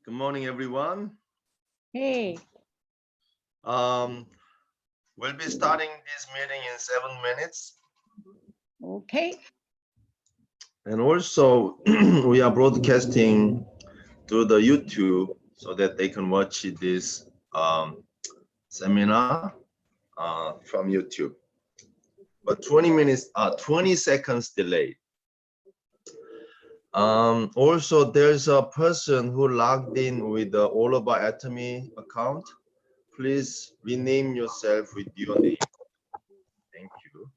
Good morning, everyone. Hey. We'll be starting this meeting in 7 minutes. Okay. And also, we are broadcasting to the YouTube so that they can watch this seminar from YouTube. But 20 seconds delayed. Also, there's a person who logged in with the All About Atomy account. Please rename yourself with your name. Thank you.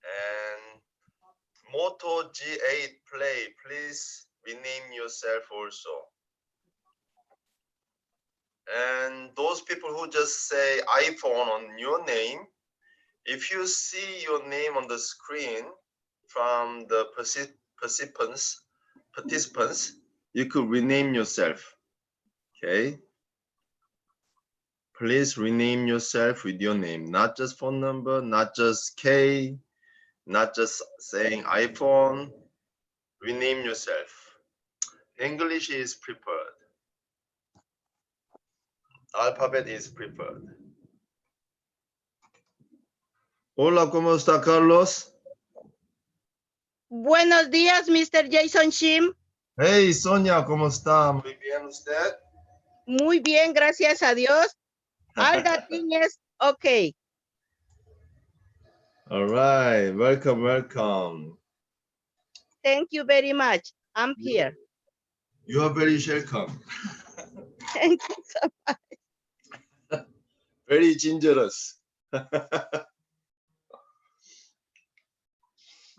And Moto G8 Play, please rename yourself also. And those people who just say iPhone on your name, if you see your name on the screen from the participants, you could rename yourself, okay? Please rename yourself with your name, not just phone number, not just K, not just saying iPhone. Rename yourself. English is preferred. Alphabet is preferred. Hola, ¿cómo está, Carlos? Buenos días, Mr. Jason Shim. Hey, Sonia, ¿cómo está? Muy bien, ¿usted? Muy bien, gracias a Dios. All that thing is okay. All right, welcome, welcome. Thank you very much. I'm here. You are very welcome. Thank you so much. Very dangerous.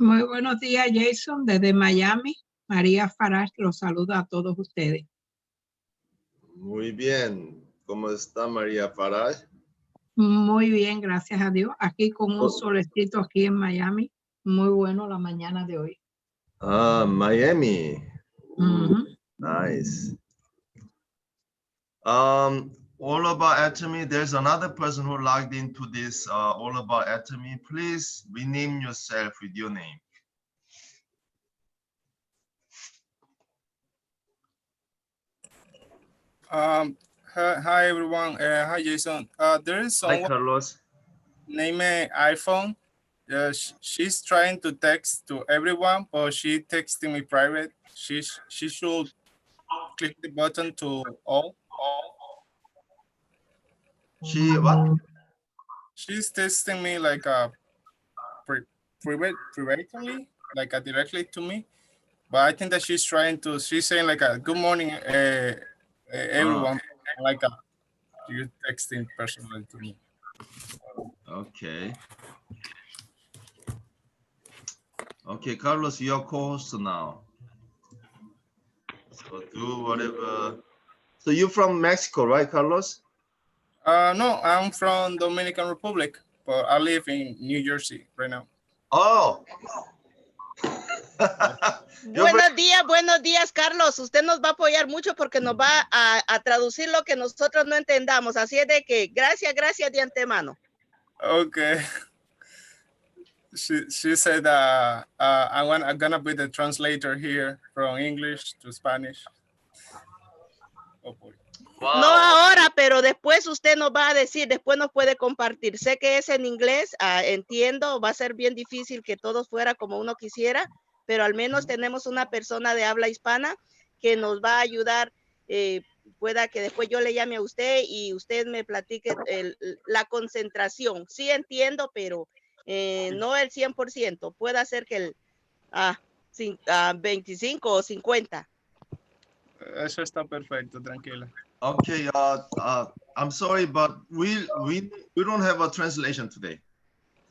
Muy buenos días, Jason, desde Miami. María Farage los saluda a todos ustedes. Muy bien. ¿Cómo está María Farage? Muy bien, gracias a Dios. Aquí con un solecito aquí en Miami. Muy bueno la mañana de hoy. Ah, Miami. Nice. All About Atomy, there's another person who logged into this All About Atomy. Please rename yourself with your name. Hi everyone. Hi Jason. There is Hi, someone Carlos. named iPhone. She's trying to text to everyone, but she texting me private. She should click the button to all. She what? She's texting me like a privately, like a directly to me. But I think that she's trying to. She's saying like a good morning, everyone. Like a you texting personally to me. Okay. Okay, Carlos, you're co-host now. So do whatever. So you're from Mexico, right, Carlos? No, I'm from Dominican Republic, but I live in New Jersey right now. Oh. Buenos días, Carlos. Usted nos va a apoyar mucho porque nos va a traducir lo que nosotros no entendamos. Así es de que gracias de antemano. Okay. She said I'm gonna be the translator here from English to Spanish. Oh boy. Wow. No ahora, pero después usted nos va a decir, después nos puede compartir. Sé que es en inglés, entiendo, va a ser bien difícil que todo fuera como uno quisiera, pero al menos tenemos una persona de habla hispana que nos va a ayudar. Pueda que después yo le llame a usted y usted me platique la concentración. Sí entiendo, pero no el 100%. Puede ser que el 25 o 50. Eso está perfecto, tranquila. Okay, I'm sorry, but we don't have a translation today.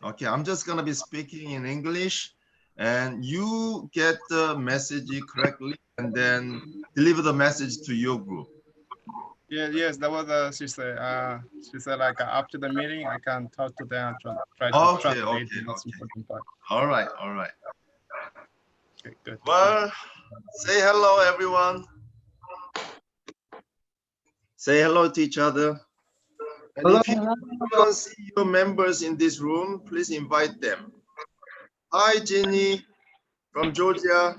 Okay, I'm just gonna be speaking in English, and you get the message correctly, and then deliver the message to your group. Yeah, yes, that was she said. She said like after the meeting, I can talk to them and try to translate the most important part. All right, all right. Okay, good. Well, say hello, everyone. Say hello to each other. And hello. If you don't see your members in this room, please invite them. Hi, Jenny from Georgia.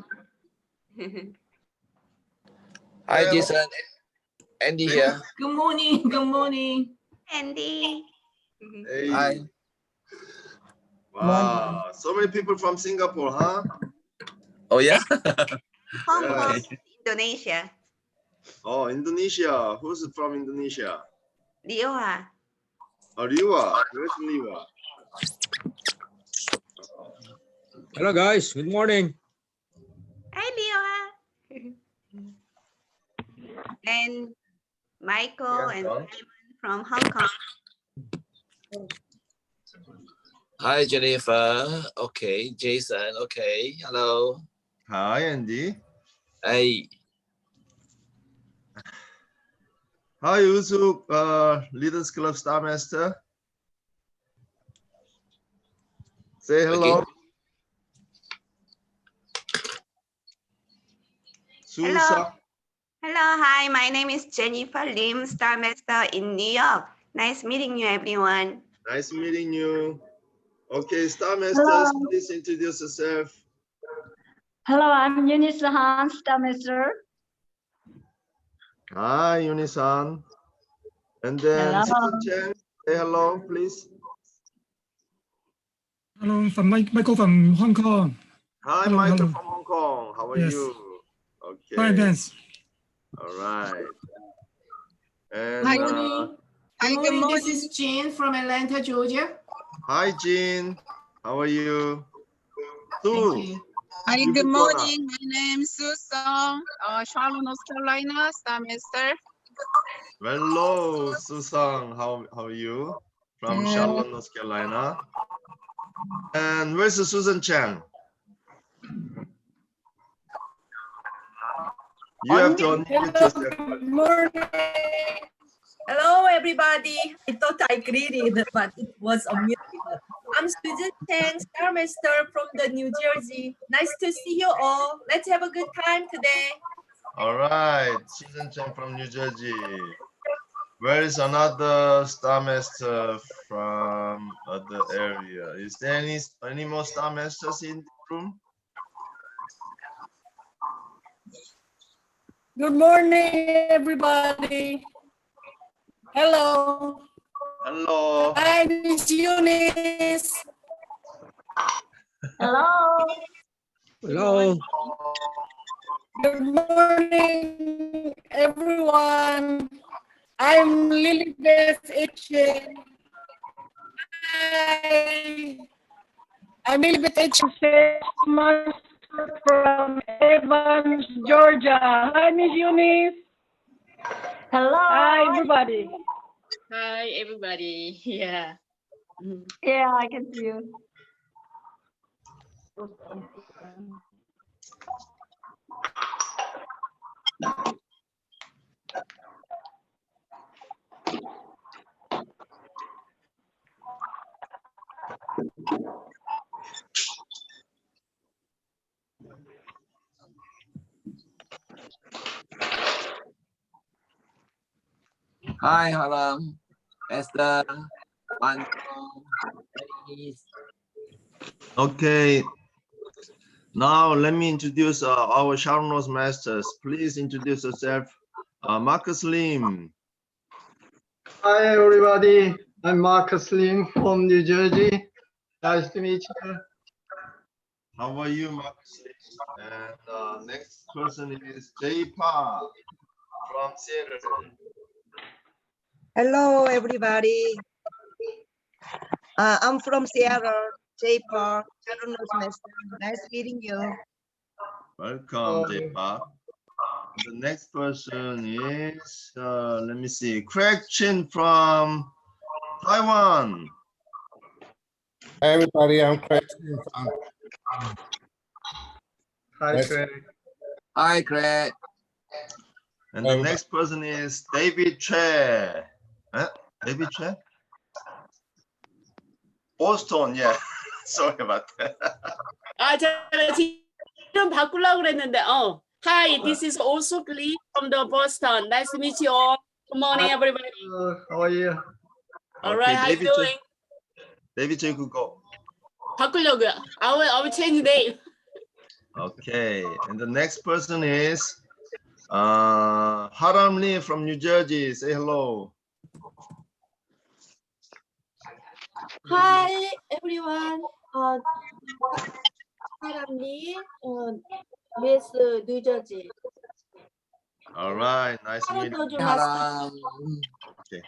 Hi, Jason. Andy here. Good morning. Good morning. Andy. Hey. Hi. Wow, so many people from Singapore, huh? Oh, yeah? Hong Kong, Okay. Indonesia. Oh, Indonesia. Who's from Indonesia? Liwa. Oh, Liwa. Where's Liwa? Hello guys, good morning. Hi, Liwa. And Michael and John. Simon from Hong Kong. Hi, Jennifer. Okay, Jason. Okay, hello. Hi, Andy. Hey, Hi, Yusuf, Leaders Club Star Master. Say hello. okay. Susan. Hello, hi. My name is Jennifer Lim, Star Master in New York. Nice meeting you, everyone. Nice meeting you. Okay, Star Masters, please introduce yourself. Hello, I'm Eunice Han, Star Master. Hi, Unisan. And then Hello. Susan Chen, say hello, please. Hello, from Michael from Hong Kong. Hi, Hello, Michael hello. from Hong Kong. How are Yes. you? Okay. Fine, thanks. All right. And Hi, Hi, good morning. This is Jean from Atlanta, Georgia. hi, Jean. How are you? Thank Sue. you. Hi, You good can go now. morning. My name is Susan, Charlotte, North Carolina, Star Master. Hello, Susan. How are you? From Charlotte, North Carolina. And where's Susan Chan? You have to unmute yourself. Good morning. Hello, everybody. I thought I greeted, but it was unmuted. I'm Susan Chen, Star Master from the New Jersey. Nice to see you all. Let's have a good time today. All right, Susan Chan from New Jersey. Where is another Star Master from other area? Is there any more Star Masters in the room? Good morning, everybody. Hello. Hello. Hi, Miss Eunice. Hello. Hello. Good morning, everyone. I'm Lilibeth Etchen. Hi. I'm Lilibeth Etchen from Evans, Georgia. Hi, Miss Eunice. Hello. Hi, everybody. Hi, everybody. Yeah. Yeah, I can see you. Hi, hello. Esther. Michael. Denise. Okay. Now let me introduce our Sharon's Masters. Please introduce yourself. Marcus Lim. Hi, everybody. I'm Marcus Lim from New Jersey. Nice to meet you. How are you, Marcus Lim? And next person is Jay Park from Seattle. Hello, everybody. I'm from Seattle, Jay Park, Sharon's Master. Nice meeting you. Welcome, Jay Park. The next person is, let me see, Craig Chin from Taiwan. Hi, everybody. I'm Craig from. Hi, Yes. Craig. Hi, Craig. And the next person is David Che. David Che? Boston, yeah. Sorry about that. 제가 이름 바꾸려고 그랬는데, Hi, this is also Lee from the Boston. Nice to meet you all. Good morning, everybody. How are you? All right, how you David Che. doing? David Che could go. 바꾸려고요. I will change name. Okay, and the next person is Haram Lee from New Jersey, say hello. Hi, everyone. Lee, Miss New Jersey. All right, nice meeting you. Okay.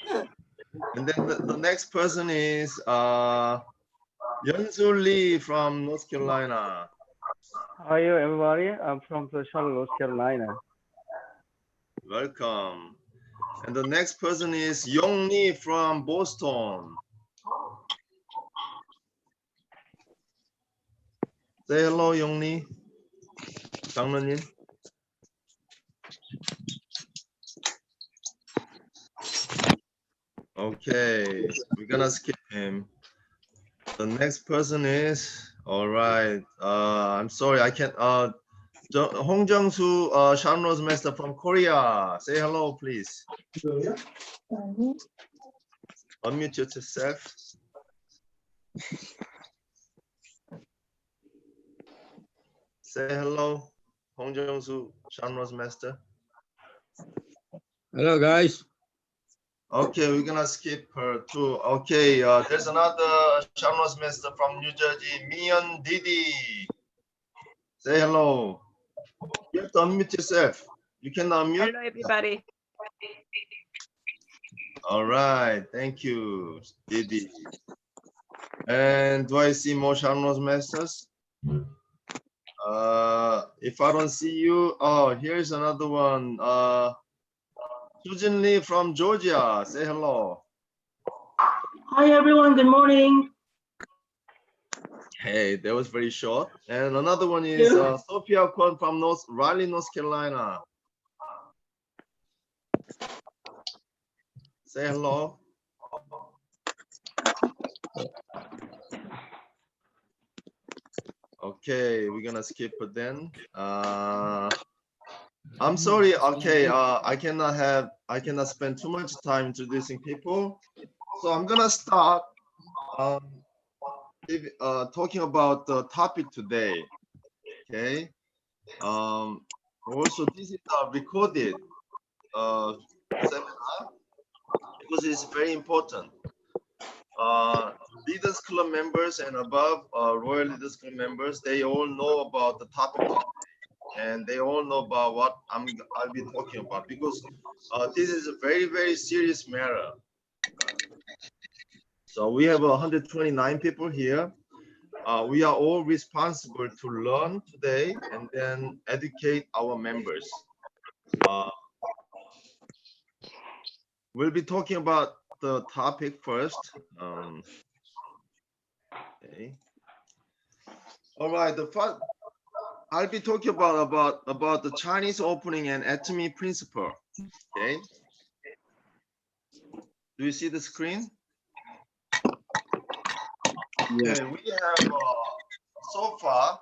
And then the next person is Yeonsu Lee from North Carolina. How are you, everybody? I'm from Charlotte, North Carolina. Welcome. And the next person is Young Lee from Boston. Say hello, Young Lee. 장로님. Okay, we're gonna skip him. The next person is, all right. I'm sorry, I can't. Hong Jung-soo, Shanro's master from Korea. Say hello, please. Unmute yourself. Say hello, Hong Jung-soo, Shanro's master. Hello, guys. Okay, we're gonna skip her too. Okay, there's another Shanro's master from New Jersey, Mian Didi. Say hello. You have to unmute yourself. You can unmute. Hello, everybody. All right, thank you, Didi. And do I see more Shanro's masters? If I don't see you, oh, here's another one. Sujin Lee from Georgia. Say hello. Hi, everyone. Good morning. Hey, that was very short. And another one is Sophia Kwon from Raleigh, North Carolina. Say hello. Okay, we're gonna skip it then. I'm sorry. Okay, I cannot spend too much time introducing people. So I'm gonna start talking about the topic today. Okay. Also, this is a recorded seminar because it's very important. Leaders Club members and above Royal Leaders Club members, they all know about the topic today, and they all know about what I'll be talking about, because this is a very, very serious matter. So we have 129 people here. We are all responsible to learn today and then educate our members. We'll be talking about the topic first. Okay. All right. I'll be talking about the Chinese opening and atomy principle. Okay. Do you see the screen? Yeah. Okay, we have so far,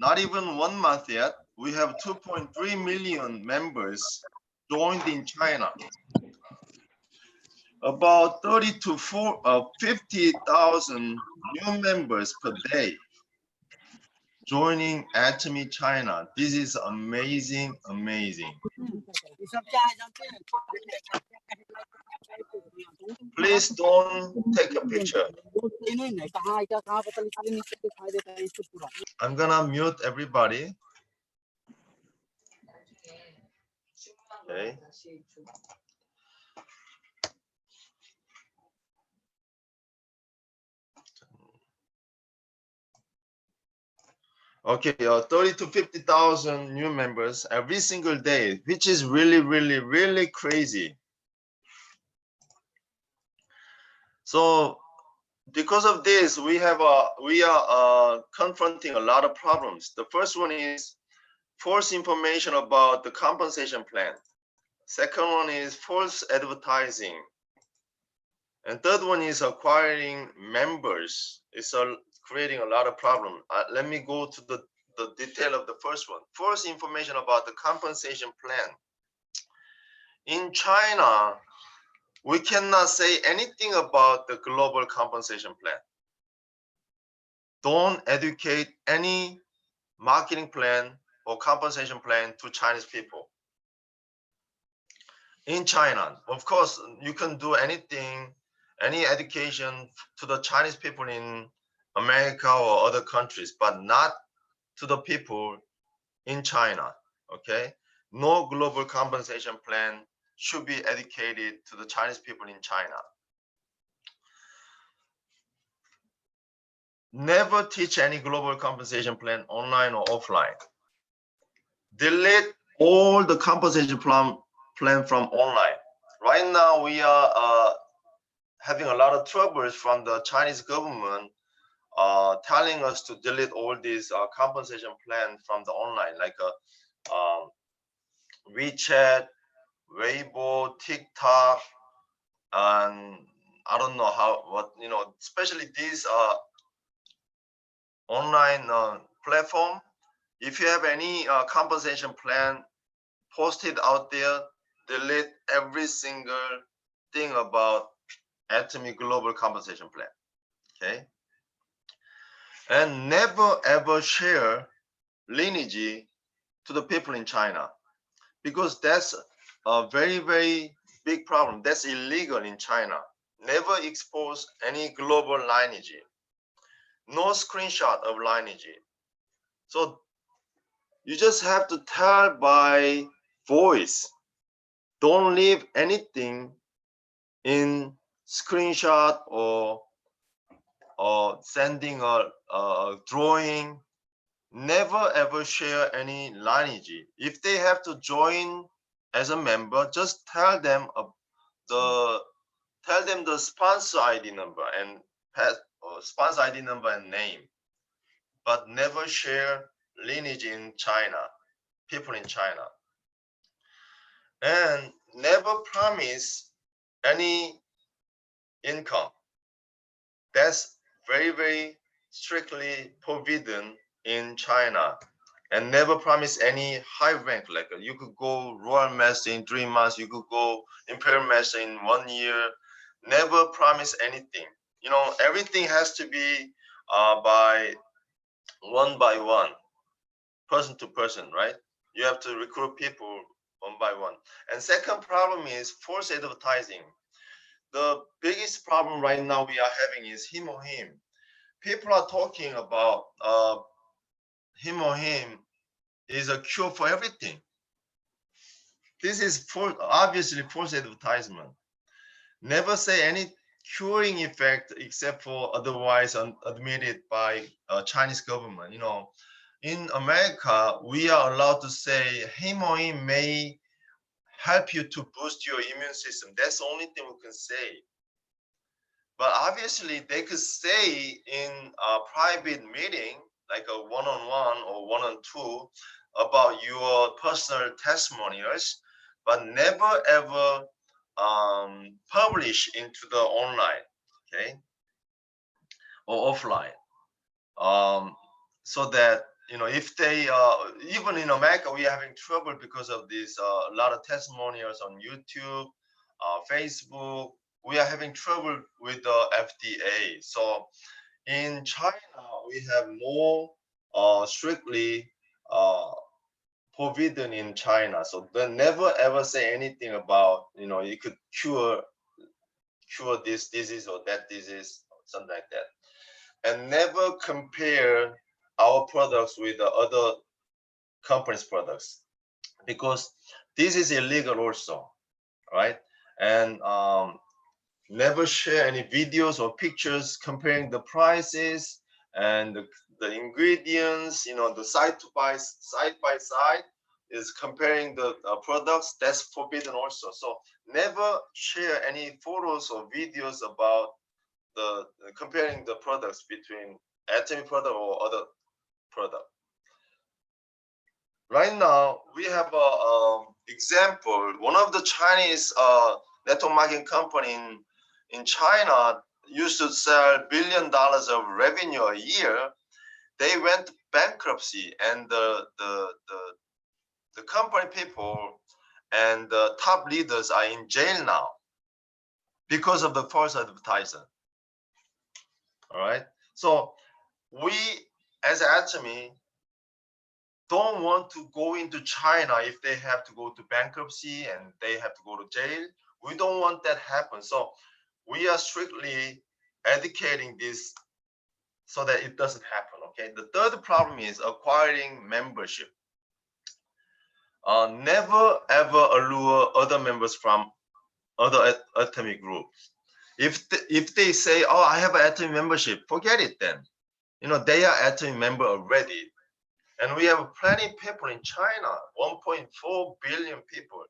not even 1 month yet, we have 2.3 million members joined in China. About 30 to 50,000 new members per day joining Atomy China. This is amazing, amazing. Please don't take a picture. I'm gonna mute everybody. Okay. Okay, 30 to 50,000 new members every single day, which is really, really, really crazy. So because of this, we are confronting a lot of problems. The first one is false information about the compensation plan. Second one is false advertising. And third one is acquiring members. It's creating a lot of problems. Let me go to the detail of the first one. False information about the compensation plan. In China, we cannot say anything about the global compensation plan. Don't educate any marketing plan or compensation plan to Chinese people. in China. Of course, you can do anything, any education to the Chinese people in America or other countries, but not to the people in China, okay? No global compensation plan should be educated to the Chinese people in China. Never teach any global compensation plan online or offline. Delete all the compensation plan from online. Right now, we are having a lot of troubles from the Chinese government telling us to delete all these compensation plan from the online, like WeChat, Weibo, TikTok, and I don't know especially these online platform. If you have any compensation plan posted out there, delete every single thing about Atomy Global Compensation Plan, okay? And never ever share lineage to the people in China, because that's a very, very big problem. That's illegal in China. Never expose any global lineage. No screenshot of lineage. So you just have to tell by voice. Don't leave anything in screenshot or sending a drawing. Never ever share any lineage. If they have to join as a member, just tell them the sponsor ID number and sponsor ID number and name, but never share lineage in China, people in China. And never promise any income. That's very, very strictly forbidden in China. And never promise any high rank, like you could go Royal Master in 3 months, you could go Imperial Master in 1 year. Never promise anything. Everything has to be by one, person to person, right? You have to recruit people one by one. And second problem is false advertising. The biggest problem right now we are having is him or him. People are talking about him or him is a cure for everything. This is obviously false advertisement. Never say any curing effect except for otherwise admitted by Chinese government. In America, we are allowed to say him or him may help you to boost your immune system. That's the only thing we can say. But obviously, they could say in a private meeting, like a one-on-one or one-on-two, about your personal testimonials, but never ever publish into the online, okay, or offline, so that if they even in America, we are having trouble because of this a lot of testimonials on YouTube, Facebook. We are having trouble with the FDA. So in China, we have more strictly forbidden in China. So they never ever say anything about you could cure this disease or that disease, or something like that. And never compare our products with the other companies' products, because this is illegal also, right? And never share any videos or pictures comparing the prices and the ingredients, the side by side is comparing the products. That's forbidden also. So never share any photos or videos about the comparing the products between Atomy product or other product. Right now, we have a example. One of the Chinese network marketing company in China used to sell $1 billion of revenue a year. They went bankruptcy, and the company people and the top leaders are in jail now because of the false advertising. All right. So we, as Atomy, don't want to go into China if they have to go to bankruptcy and they have to go to jail. We don't want that happen. So we are strictly educating this so that it doesn't happen. Okay. The third problem is acquiring membership. Never ever allure other members from other Atomy groups. If they say, oh, I have an Atomy membership, forget it then. You know, they are Atomy member already. And we have plenty of people in China, 1.4 billion people.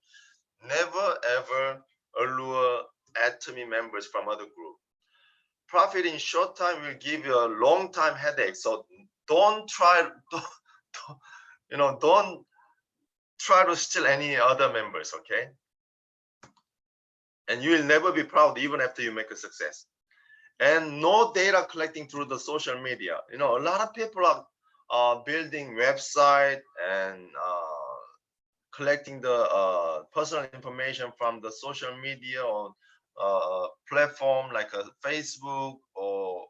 Never ever allure Atomy members from other group. Profit in short time will give you a long time headache. So don't try to steal any other members, okay? And you will never be proud even after you make a success. And no data collecting through the social media. You know, a lot of people are building website and collecting the personal information from the social media or platform like a Facebook or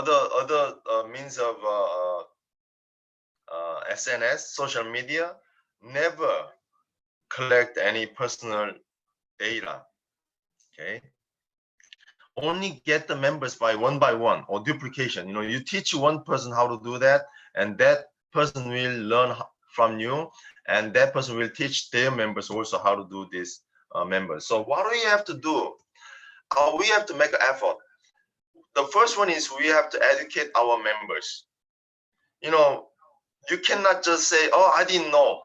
the other means of SNS, social media. Never collect any personal data. Okay. Only get the members by one or duplication. You know, you teach one person how to do that, and that person will learn from you, and that person will teach their members also how to do this members. So what do we have to do? We have to make an effort. The first one is we have to educate our members. You know, you cannot just say, oh, I didn't know.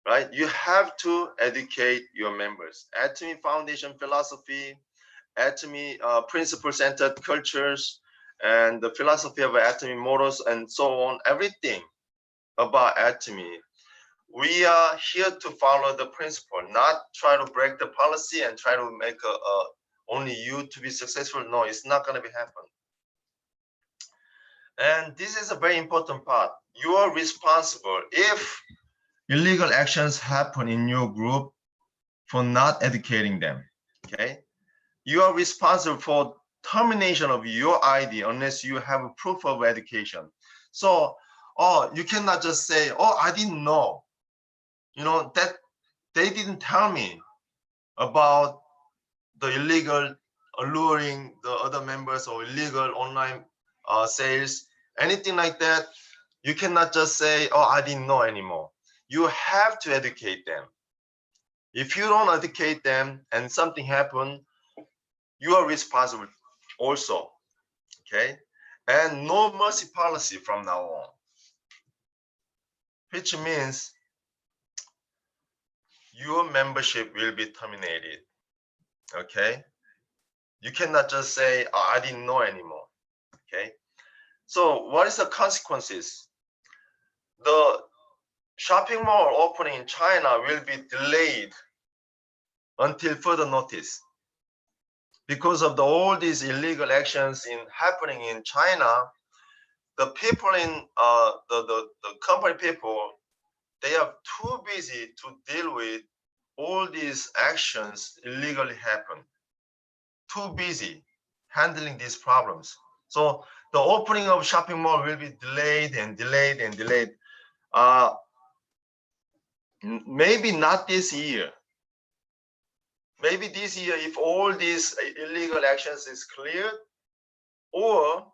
Right? You have to educate your members. Atomy Foundation philosophy, Atomy principle-centered cultures, and the philosophy of Atomy models, and so on, everything about Atomy. We are here to follow the principle, not try to break the policy and try to make only you to be successful. No, it's not going to be happen. And this is a very important part. You are responsible if illegal actions happen in your group for not educating them. Okay, you are responsible for termination of your ID unless you have a proof of education. So, you cannot just say, oh, I didn't know. You know, that they didn't tell me about the illegal alluring the other members or illegal online sales, anything like that. You cannot just say, oh, I didn't know anymore. You have to educate them. If you don't educate them and something happened, you are responsible also, okay? And no mercy policy from now on, which means your membership will be terminated, okay? You cannot just say, oh, I didn't know anymore, okay? So what is the consequences? The shopping mall opening in China will be delayed until further notice. Because of all these illegal actions happening in China, the people in the company people, they are too busy to deal with all these actions illegally happen. Too busy handling these problems. So the opening of shopping mall will be delayed and delayed and delayed. Maybe not this year. Maybe this year, if all these illegal actions is cleared, or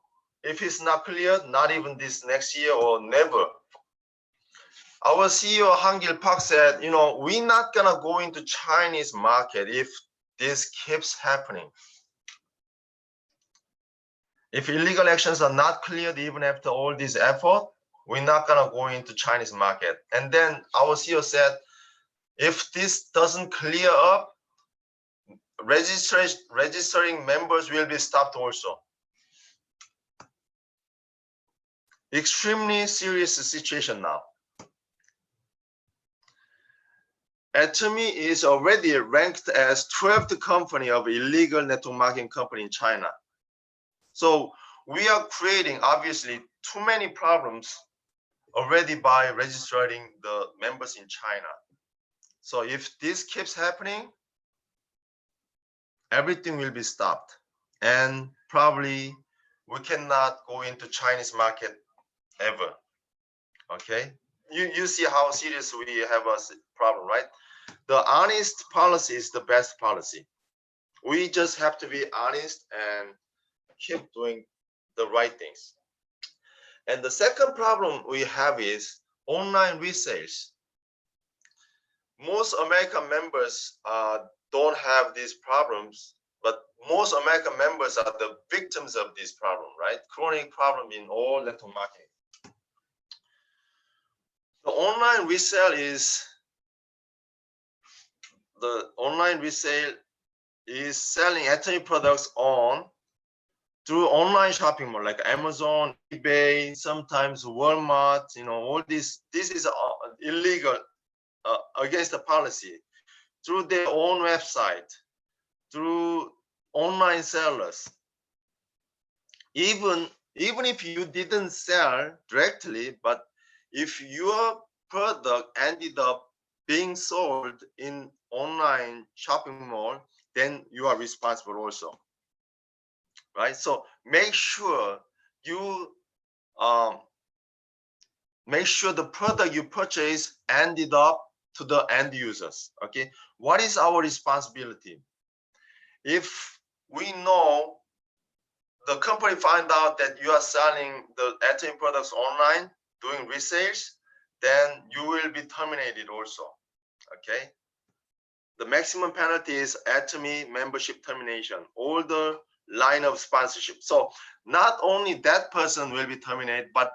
if it's not cleared, not even this next year or never. Our CEO Hangil Park said, you know, we're not gonna go into Chinese market if this keeps happening. If illegal actions are not cleared even after all this effort, we're not gonna go into Chinese market. And then our CEO said, if this doesn't clear up, registering members will be stopped also. Extremely serious situation now. Atomy is already ranked as 12th company of illegal network marketing company in China. So we are creating obviously too many problems already by registering the members in China. So if this keeps happening, everything will be stopped, and probably we cannot go into Chinese market ever. Okay, you see how serious we have a problem, right? The honest policy is the best policy. We just have to be honest and keep doing the right things. And the second problem we have is online resales. Most American members don't have these problems, but most American members are the victims of this problem, right? Chronic problem in all network marketing. The online resale is selling Atomy products through online shopping mall like Amazon, eBay, sometimes Walmart. All this is illegal, against the policy, through their own website, through online sellers. Even if you didn't sell directly, but if your product ended up being sold in online shopping mall, then you are responsible also, right? So make sure the product you purchase ended up to the end users. Okay, what is our responsibility? If we know the company find out that you are selling the Atomy products online, doing resales, then you will be terminated also. Okay, the maximum penalty is Atomy membership termination, all the line of sponsorship. So not only that person will be terminated, but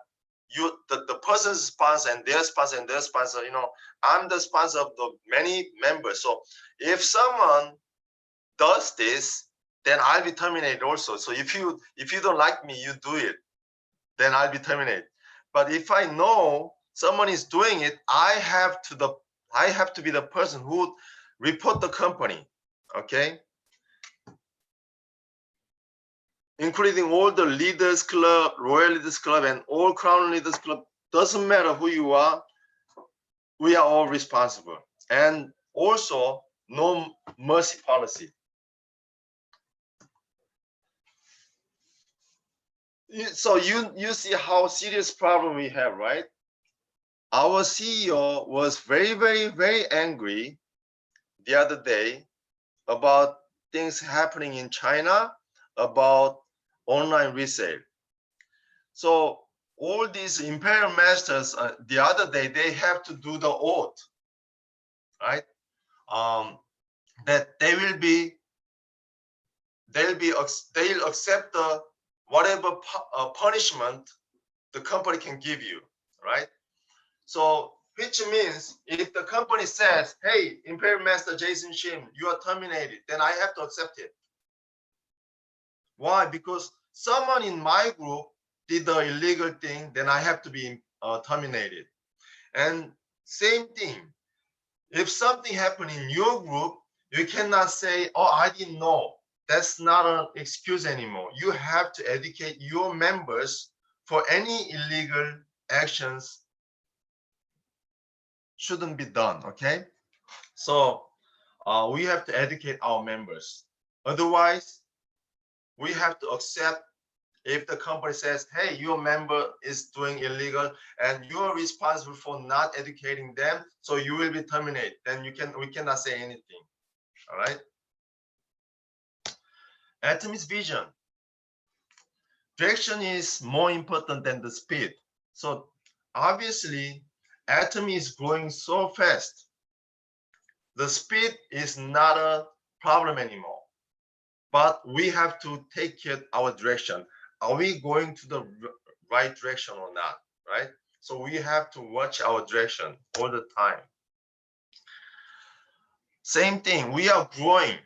the person's sponsor and their sponsor and their sponsor. I'm the sponsor of the many members. So if someone does this, then I'll be terminated also. So if you don't like me, you do it, then I'll be terminated. But if I know someone is doing it, I have to be the person who report the company. Okay, including all the Leaders Club, Royal Leaders Club, and all Crown Leaders Club. Doesn't matter who you are, we are all responsible. And also, no mercy policy. So you see how serious problem we have, right? Our CEO was very, very, very angry the other day about things happening in China, about online resale. So all these imperial masters, the other day, they have to do the oath, right? That they'll accept the whatever punishment the company can give you, right? So which means if the company says, hey, Imperial Master Jason Shim, you are terminated, then I have to accept it. Why? Because someone in my group did the illegal thing, then I have to be terminated. And same thing, if something happened in your group, you cannot say, oh, I didn't know. That's not an excuse anymore. You have to educate your members for any illegal actions shouldn't be done, okay? So we have to educate our members. Otherwise, we have to accept if the company says, hey, your member is doing illegal and you're responsible for not educating them, so you will be terminated. Then we cannot say anything, all right? Atomy's vision. Direction is more important than the speed. So obviously, Atomy is growing so fast. The speed is not a problem anymore, but we have to take care of our direction. Are we going to the right direction or not, right? So we have to watch our direction all the time. Same thing, we are growing.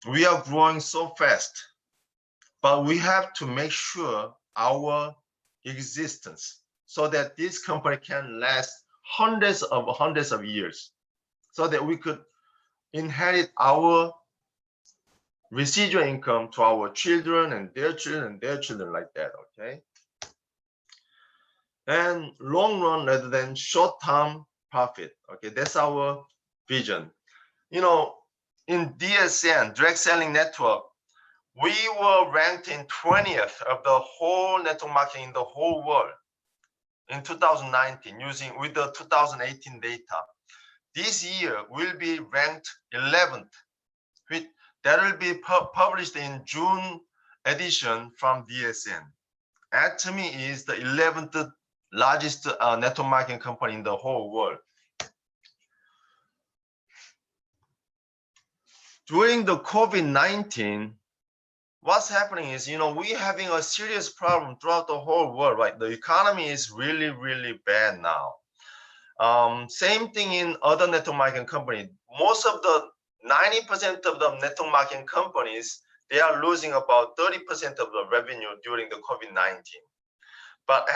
We are growing so fast, but we have to make sure our existence so that this company can last hundreds of years, so that we could inherit our residual income to our children and their children and their children, like that, okay? And long run rather than short-term profit, okay? That's our vision. In DSN, Direct Selling Network, we were ranked in 20th of the whole network marketing in the whole world. in 2019 using with the 2018 data. This year will be ranked 11th, which that will be published in June edition from DSN. Atomy is the 11th largest network marketing company in the whole world. During the COVID-19, what's happening is, we're having a serious problem throughout the whole world, right? The economy is really, really bad now. Same thing in other network marketing companies. Most of the 90% of the network marketing companies, they are losing about 30% of the revenue during the COVID-19. But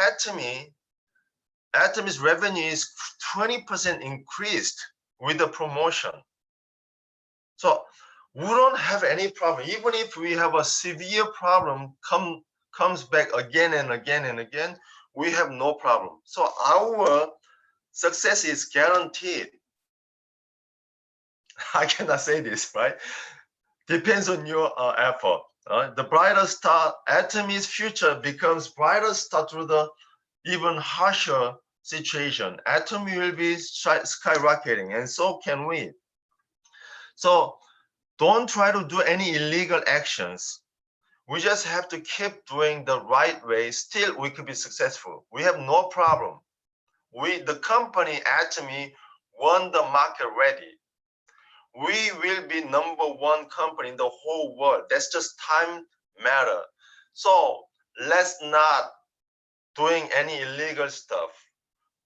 Atomy's revenue is 20% increased with the promotion. So we don't have any problem. Even if we have a severe problem comes back again and again and again, we have no problem. So our success is guaranteed. I cannot say this, right? Depends on your effort. The brighter star, Atomy's future becomes brighter star through the even harsher situation. Atomy will be skyrocketing, and so can we. So don't try to do any illegal actions. We just have to keep doing the right way. Still, we could be successful. We have no problem. The company Atomy won the market already. We will be #1 company in the whole world. That's just time matter. So let's not doing any illegal stuff.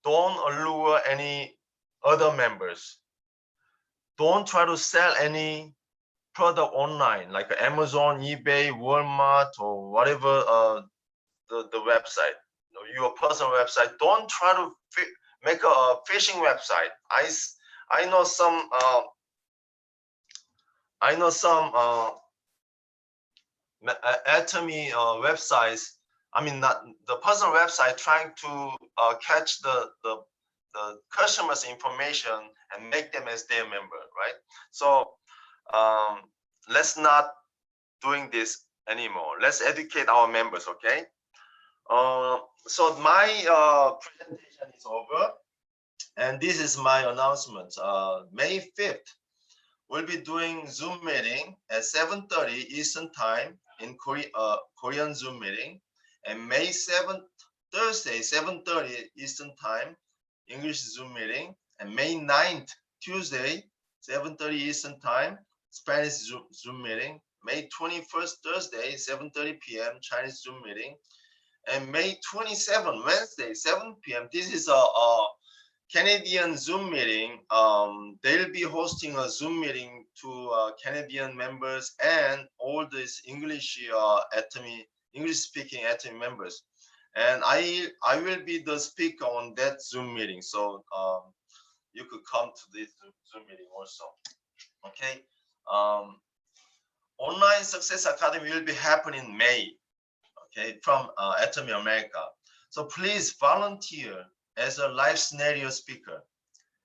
Don't allure any other members. Don't try to sell any product online like Amazon, eBay, Walmart, or whatever the website, your personal website. Don't try to make a phishing website. I know some Atomy websites. I mean, not the personal website trying to catch the customer's information and make them as their member, right? So let's not doing this anymore. Let's educate our members, okay? So my presentation is over, and this is my announcement. May 5th, we'll be doing Zoom meeting at 7:30 Eastern Time in Korean Zoom meeting, and May 7th, Thursday, 7:30 Eastern Time, English Zoom meeting, and May 9th, Tuesday, 7:30 Eastern Time, Spanish Zoom meeting, May 21st, Thursday, 7:30 p.m., Chinese Zoom meeting, and May 27th, Wednesday, 7 p.m., this is a Canadian Zoom meeting. They'll be hosting a Zoom meeting to Canadian members and all these English-speaking Atomy members. And I will be the speaker on that Zoom meeting. So you could come to this Zoom meeting also. Okay. Online Success Academy will be happening in May. Okay, from Atomy America. So please volunteer as a live scenario speaker,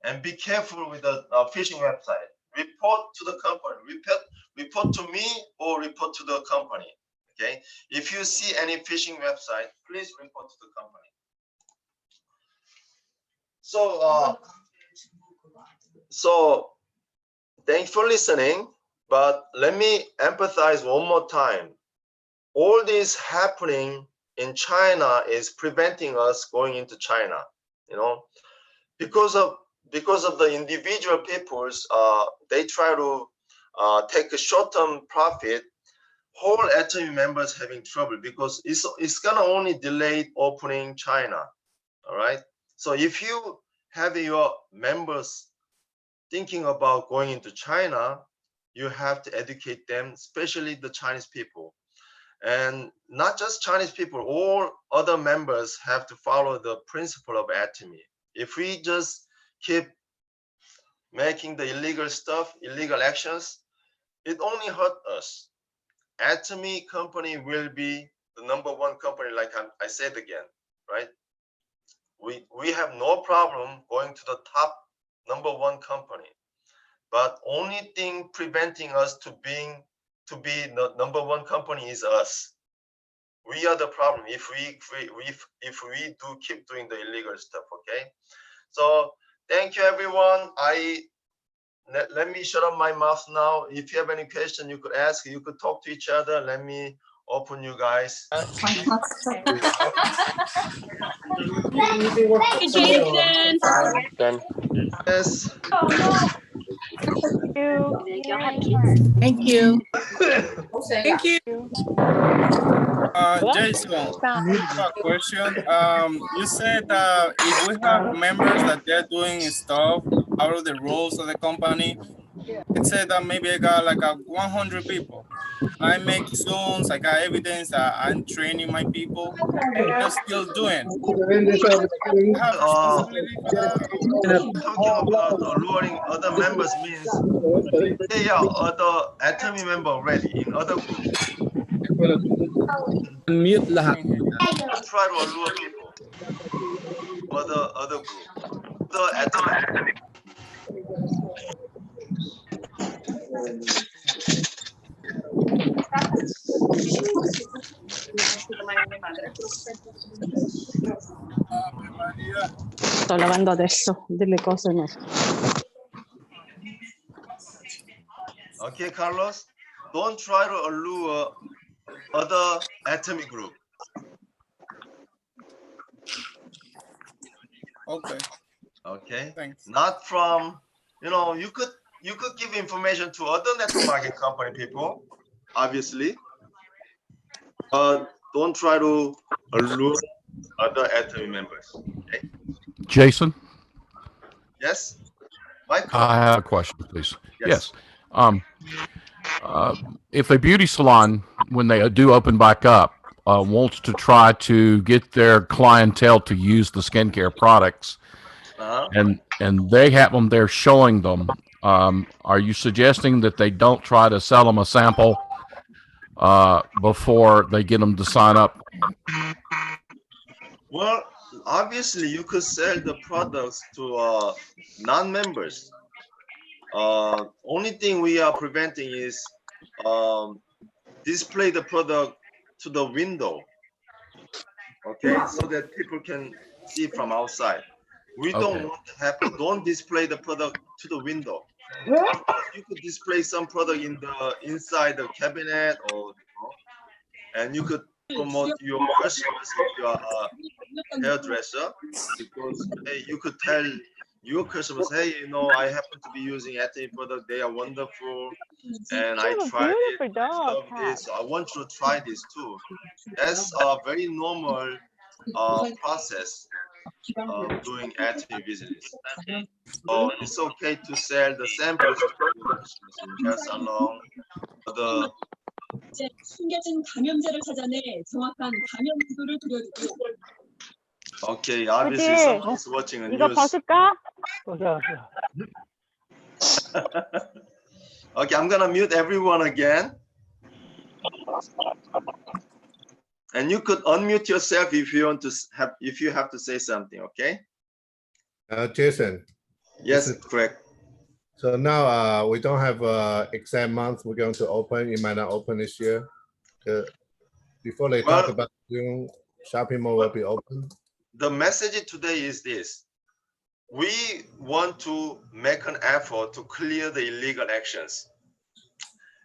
and be careful with the phishing website. Report to the company. Report to me or report to the company. Okay. If you see any phishing website, please report to the company. So thanks for listening. But let me emphasize one more time. All this happening in China is preventing us going into China, because of the individual peoples. They try to take a short-term profit. Whole Atomy members having trouble because it's gonna only delay opening China. All right. So if you have your members thinking about going into China, you have to educate them, especially the Chinese people. And not just Chinese people, all other members have to follow the principle of Atomy. If we just keep making the illegal stuff, illegal actions, it only hurt us. Atomy company will be the #1 company, like I said again, right? We have no problem going to the top #1 company, but only thing preventing us to be the #1 company is us. we are the problem if we do keep doing the illegal stuff. Okay, so thank you everyone. Let me shut up my mouth now. If you have any question you could ask, you could talk to each other. Let me open you guys. Thank you, Jason. Yes. Thank you. Thank you. Jason, I have a question. You said if we have members that they're doing stuff out of the rules of the company, let's say that maybe I got like 100 people. I make Zooms, I got evidence that I'm training my people. They're still doing. I have responsibility for that. Talking about alluring other members means they are other Atomy member already in other group. Unmute lahat. Don't try to allure people. Other group. The Atomy. Sto lavando adesso delle cose. Okay, Carlos, don't try to allure other Atomy group. Okay. Okay. Thanks. Not from, you could give information to other network marketing company people, obviously, but don't try to allure other Atomy members. Okay? Jason? Yes? Michael? I have a question, please. Yes. If a beauty salon, when they do open back up, wants to try to get their clientele to use the skincare products, and they have them there showing them, are you suggesting that they don't try to sell them a sample before they get them to sign up? Well, obviously, you could sell the products to non-members. Only thing we are preventing is display the product to the window, okay, so that people can see from outside. We don't want to happen. Don't display the product to the window. You could display some product in the inside the cabinet, or and you could promote your customers if you are a hairdresser, because hey, you could tell your customers, hey, I happen to be using Atomy product. They are wonderful, and I tried it. I love this. So I want you to try this too. That's a very normal process of doing Atomy business. So it's okay to sell the samples to your customers in hair salon. 숨겨진 감염자를 찾아내 정확한 감염 구도를 그려주고. Okay, obviously someone is watching a 이거 news. 벗을까? Okay, I'm gonna mute everyone again. And you could unmute yourself if you want to have to say something, okay? Jason. Yes, correct. So now we don't have exam month. We're going to open. It might not open this year. Before they talk about June, shopping mall will be open. The message today is this: we want to make an effort to clear the illegal actions.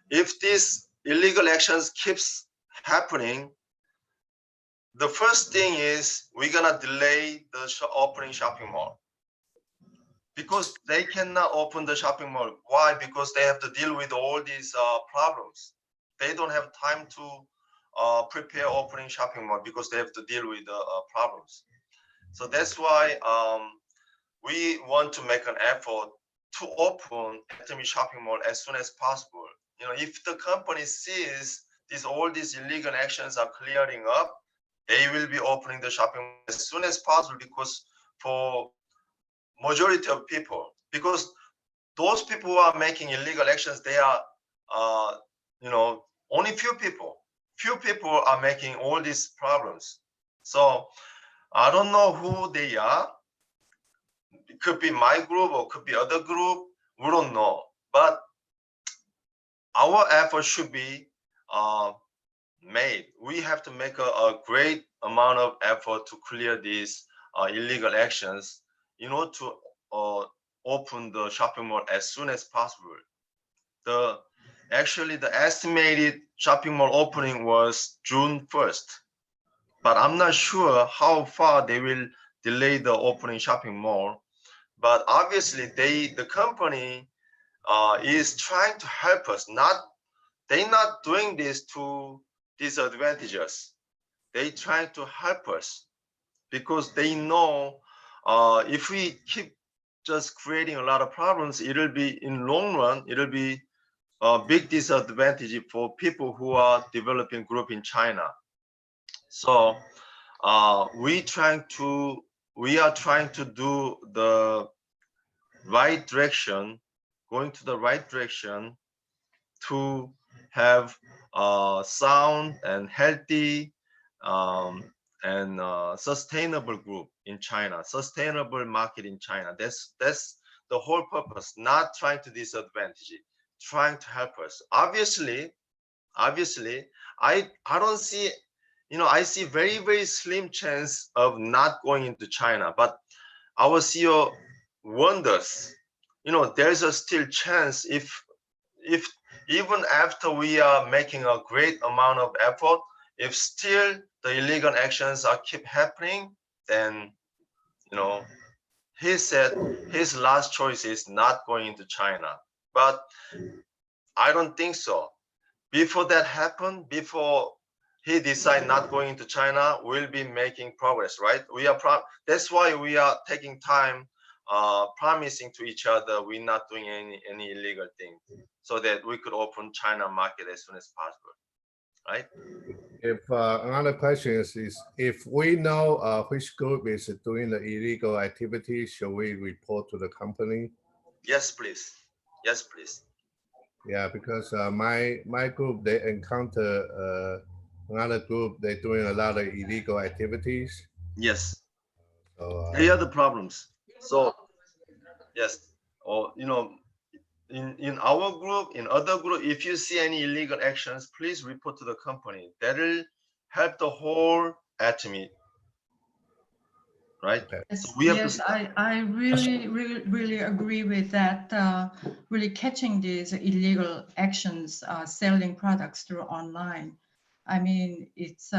If these illegal actions keeps happening, the first thing is we're gonna delay the opening shopping mall, because they cannot open the shopping mall. Why? Because they have to deal with all these problems. They don't have time to prepare opening shopping mall because they have to deal with the problems. So that's why we want to make an effort to open Atomy shopping mall as soon as possible. If the company sees all these illegal actions are clearing up, they will be opening the shopping mall as soon as possible, because for majority of people, because those people who are making illegal actions, they are only few people are making all these problems. So I don't know who they are. It could be my group or could be other group, we don't know. But our effort should be made. We have to make a great amount of effort to clear these illegal actions in order to open the shopping mall as soon as possible. Actually, the estimated shopping mall opening was June 1st, but I'm not sure how far they will delay the opening shopping mall. But obviously, the company is trying to help us. They're not doing this to disadvantage us. They're trying to help us because they know if we keep just creating a lot of problems, it'll be in long run, it'll be a big disadvantage for people who are developing group in China. So we are trying to do the right direction, going to the right direction to have sound and healthy and sustainable group in China, sustainable market in China. That's the whole purpose, not trying to disadvantage it, trying to help us. Obviously, I don't see, I see very, very slim chance of not going into China, but our CEO wonders, there's a still chance if even after we are making a great amount of effort, if still the illegal actions are keep happening, then he said his last choice is not going into China. But I don't think so. Before that happened, before he decide not going into China, we'll be making progress, right? That's why we are taking time, promising to each other we're not doing any illegal thing, so that we could open China market as soon as possible, right? If another question is if we know which group is doing the illegal activity, should we report to the company? Yes, please. Yes, please. Yeah, because my group, they encounter another group, they're doing a lot of illegal activities. Yes. So, they are the problems. So yes, or in our group, in other group, if you see any illegal actions, please report to the company. That'll help the whole Atomy, right? Yes, So we have yes, I really agree with that. Really catching these illegal actions, selling products through online. I mean, it's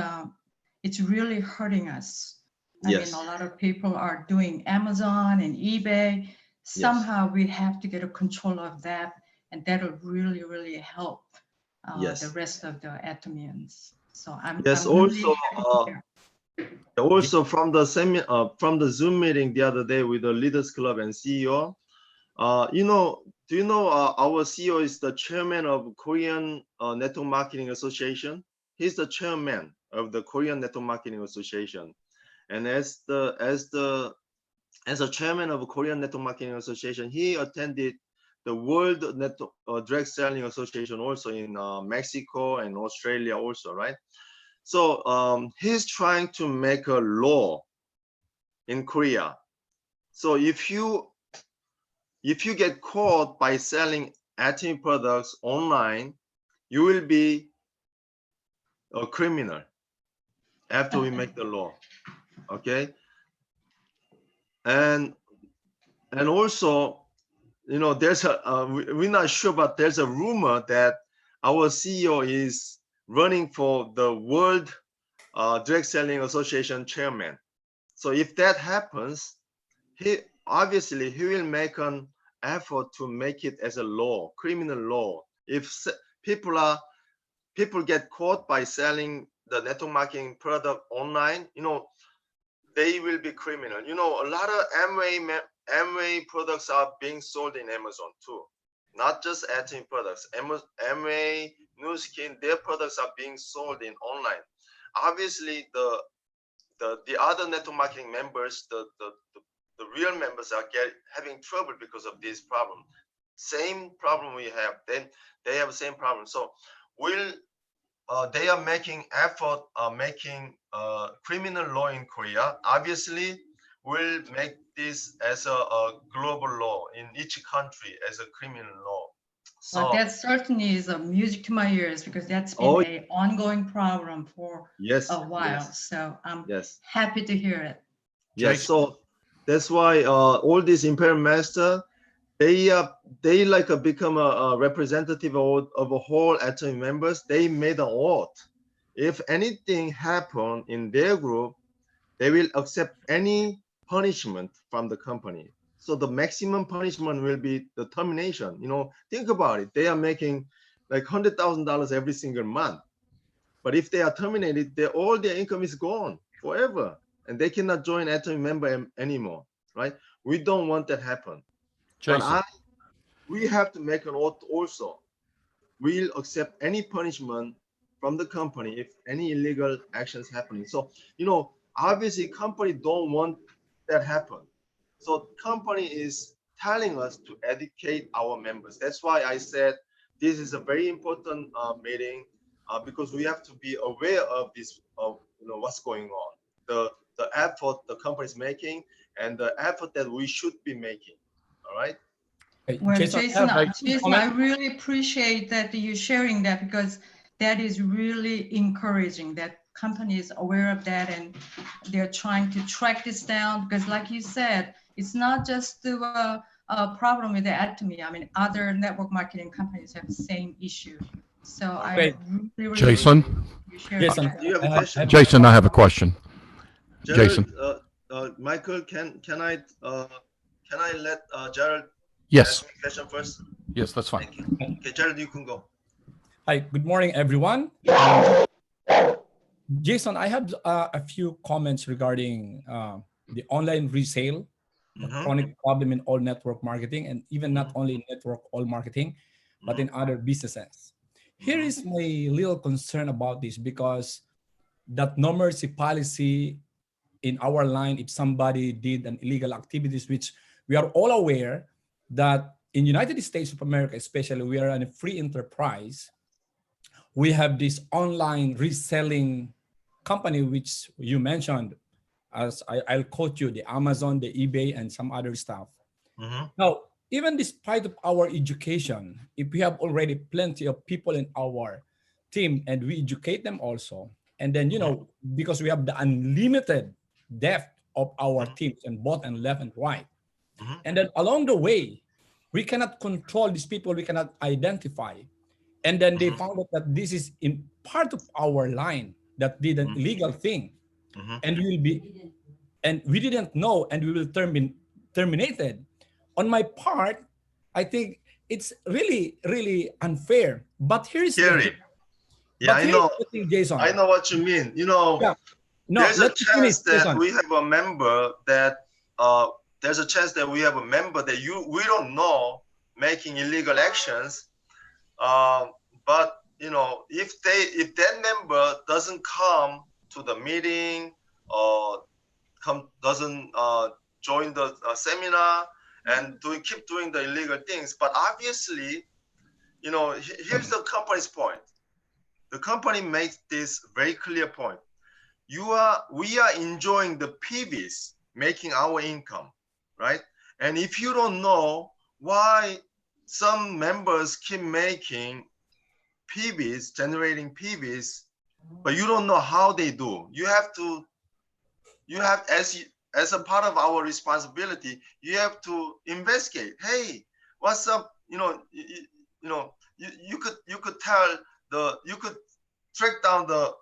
really hurting us. Yes. I mean, a lot of people are doing Amazon and eBay. Somehow we have to get a control of that, and that'll really help the rest of the Atomians. So I'm yes. I'm Also, really happy to hear. also from the Zoom meeting the other day with the Leaders Club and CEO, do you know our CEO is the chairman of Korean Network Marketing Association? He's the chairman of the Korean Network Marketing Association, and as a chairman of Korean Network Marketing Association, he attended the World Network Direct Selling Association also in Mexico and Australia also, right? So he's trying to make a law in Korea. So if you get caught by selling Atomy products online, you will be a criminal after we make the law, okay? And also, there's we're not sure, but there's a rumor that our CEO is running for the World Direct Selling Association chairman. So if that happens, he will make an effort to make it as a law, criminal law. If people get caught by selling the network marketing product online, they will be criminal. A lot of Amway products are being sold in Amazon too, not just Atomy products. Amway, Nu Skin, their products are being sold in online. Obviously, the other network marketing members, the real members are having trouble because of this problem. Same problem we have, then they have the same problem. So they are making effort, making criminal law in Korea. Obviously, we'll make this as a global law in each country as a criminal law. But that certainly is a music to my ears because that's been an ongoing problem for a while. So I'm happy to hear it. Yes, so that's why all these imperial master, they like become a representative of a whole Atomy members. They made an oath. If anything happen in their group, they will accept any punishment from the company. So the maximum punishment will be the termination. You know, think about it. They are making like $100,000 every single month. But if they are terminated, all their income is gone forever. And they cannot join Atomy member anymore, right? We don't want that happen. Jason. But we have to make an oath also. We'll accept any punishment from the company if any illegal actions happening. So, you know, obviously company don't want that happen. So company is telling us to educate our members. That's why I said this is a very important meeting because we have to be aware of this, you know, what's going on, the effort the company is making and the effort that we should be making. All right. Well, Jason, I really appreciate that you sharing that because that is really encouraging that companies are aware of that and they're trying to track this down because like you said, it's not just the problem with the Atomy. I mean, other network marketing companies have the same issue. So I really Jason? Jason, do you have a question? Jason, I have a question. Gerald, Jason. Michael, can I let Gerald Yes. ask a question first? Yes, that's fine. Thank you. Okay, Gerald, you can go. Hi, good morning, everyone. Jason, I have a few comments regarding the online resale, the chronic problem in all network marketing, and even not only in network all marketing, but in other businesses. Here is my little concern about this because that no mercy policy in our line, if somebody did an illegal activities, which we are all aware that in United States of America, especially, we are in a free enterprise. We have this online reselling company, which you mentioned, as I'll quote you, the Amazon, the eBay, and some other stuff. Now, even despite of our education, if we have already plenty of people in our team and we educate them also, and then, you know, because we have the unlimited depth of our teams and both and left and right. And then along the way, we cannot control these people, we cannot identify. And then they found out that this is in part of our line that did an illegal thing. And we didn't know, and we will terminated. On my part, I think it's really, really unfair. But here's Scary. Yeah, I know. The thing, Jason. I know what you mean. You know, there's a chance that we have a member that we don't know making illegal actions. But you know, if that member doesn't come to the meeting or doesn't join the seminar and keep doing the illegal things, but obviously, you know, here's the company's point. The company makes this very clear point. We are enjoying the PVs, making our income, right? And if you don't know why some members keep making PVs, generating PVs, but you don't know how they do, as a part of our responsibility, you have to investigate. Hey, what's up? You could track down the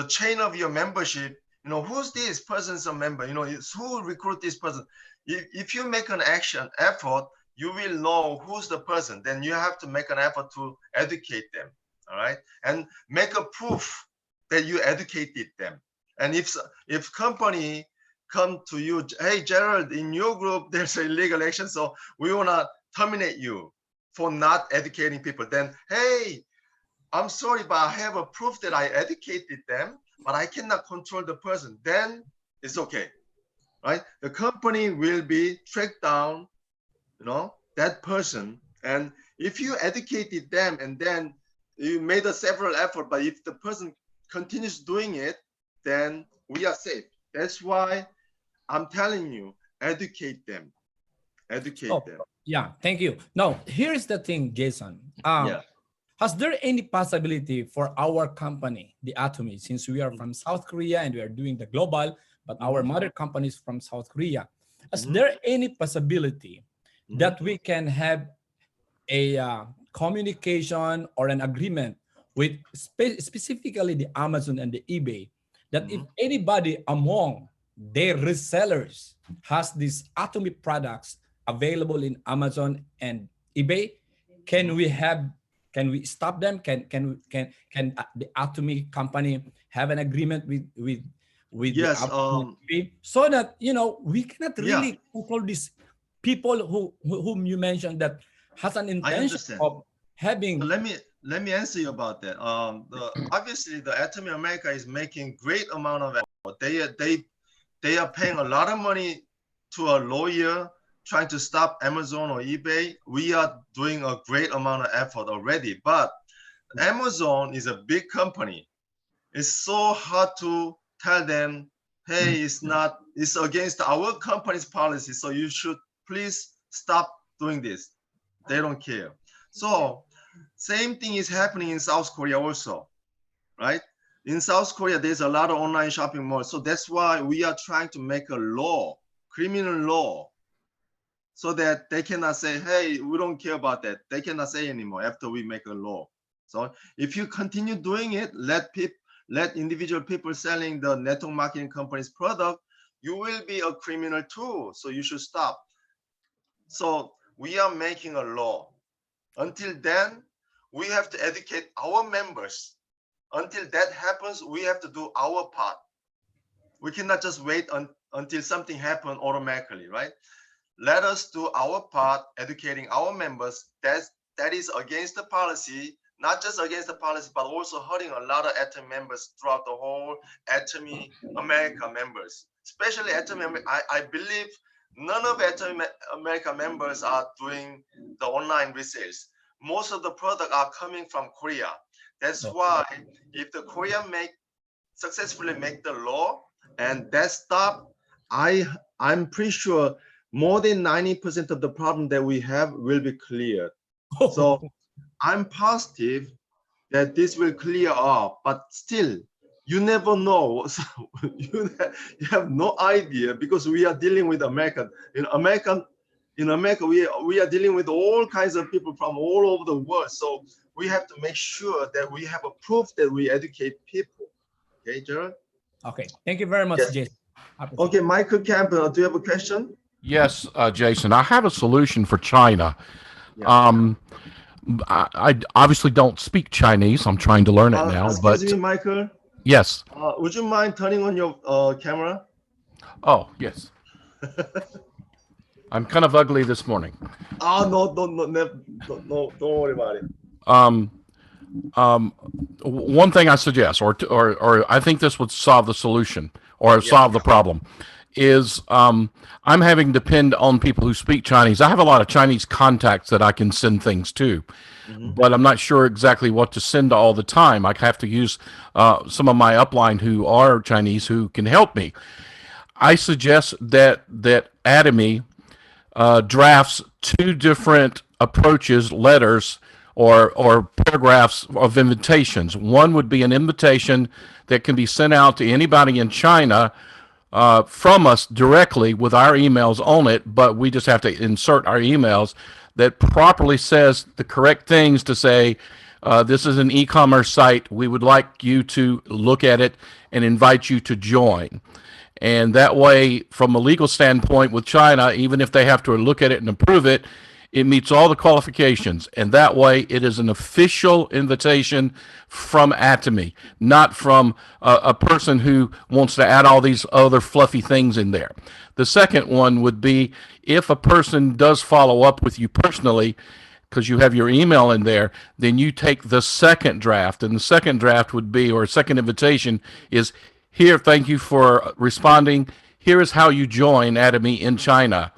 chain of your membership. You know, who's this person's a member? You know, who recruit this person? If you make an effort, you will know who's the person. Then you have to make an effort to educate them. All right, and make a proof that you educated them. And if company come to you, hey Gerald, in your group there's an illegal action, so we wanna terminate you for not educating people. Then hey, I'm sorry, but I have a proof that I educated them, but I cannot control the person. Then it's okay, right? The company will be tracked down, you know, that person. And if you educated them and then you made a several effort, but if the person continues doing it, then we are safe. That's why I'm telling you, educate them. educate them. Yeah, thank you. Now, here's the thing, Jason. Has there any possibility for our company, the Atomy, since we are from South Korea and we are doing the global, but our mother company is from South Korea, is there any possibility that we can have a communication or an agreement with specifically the Amazon and the eBay, that if anybody among their resellers has these Atomy products available in Amazon and eBay, can we stop them? Can the Atomy company have an agreement with yes, the eBay, so that we cannot really control these people whom you mentioned that has an intention of having. So let me answer you about that. Obviously the Atomy America is making great amount of effort. They are paying a lot of money to a lawyer trying to stop Amazon or eBay. We are doing a great amount of effort already, but Amazon is a big company. It's so hard to tell them, hey, it's against our company's policy, so you should please stop doing this. They don't care. So same thing is happening in South Korea also, right? In South Korea, there's a lot of online shopping malls. So that's why we are trying to make a law, criminal law, so that they cannot say, hey, we don't care about that. They cannot say anymore after we make a law. So if you continue doing it, let individual people selling the network marketing company's product, you will be a criminal too. So you should stop. So we are making a law. Until then, we have to educate our members. Until that happens, we have to do our part. We cannot just wait until something happens automatically, right? Let us do our part, educating our members. That is against the policy, not just against the policy, but also hurting a lot of Atomy members throughout the whole Atomy America members. Especially Atomy, I believe none of Atomy America members are doing the online resales. Most of the products are coming from Korea. That's why if the Korea successfully make the law and that stop, I'm pretty sure more than 90% of the problem that we have will be cleared. So I'm positive that this will clear up, but still, you never know. So you have no idea, because we are dealing with American. In America, we are dealing with all kinds of people from all over the world. So we have to make sure that we have a proof that we educate people. Okay, Gerald? Okay, thank you very much, Jason. Okay, Michael Campbell, do you have a question? Yes, Jason, I have a solution for China. I obviously don't speak Chinese. I'm trying to learn it now. Excuse me, Michael. Yes. Would you mind turning on your camera? Oh, yes. I'm kind of ugly this morning. Oh, no, don't worry about it. One thing I suggest, or I think this would solve the solution or solve the problem, is I'm having to depend on people who speak Chinese. I have a lot of Chinese contacts that I can send things to, but I'm not sure exactly what to send all the time. I have to use some of my upline who are Chinese who can help me. I suggest that Atomy drafts two different approaches, letters, or paragraphs of invitations. One would be an invitation that can be sent out to anybody in China from us directly with our emails on it, but we just have to insert our emails that properly says the correct things to say, this is an e-commerce site. We would like you to look at it and invite you to join. And that way, from a legal standpoint with China, even if they have to look at it and approve it, it meets all the qualifications. And that way, it is an official invitation from Atomy, not from a person who wants to add all these other fluffy things in there. The second one would be if a person does follow up with you personally, because you have your email in there, then you take the second draft. And the second draft would be, or second invitation is, here, thank you for responding. Here is how you join Atomy in China.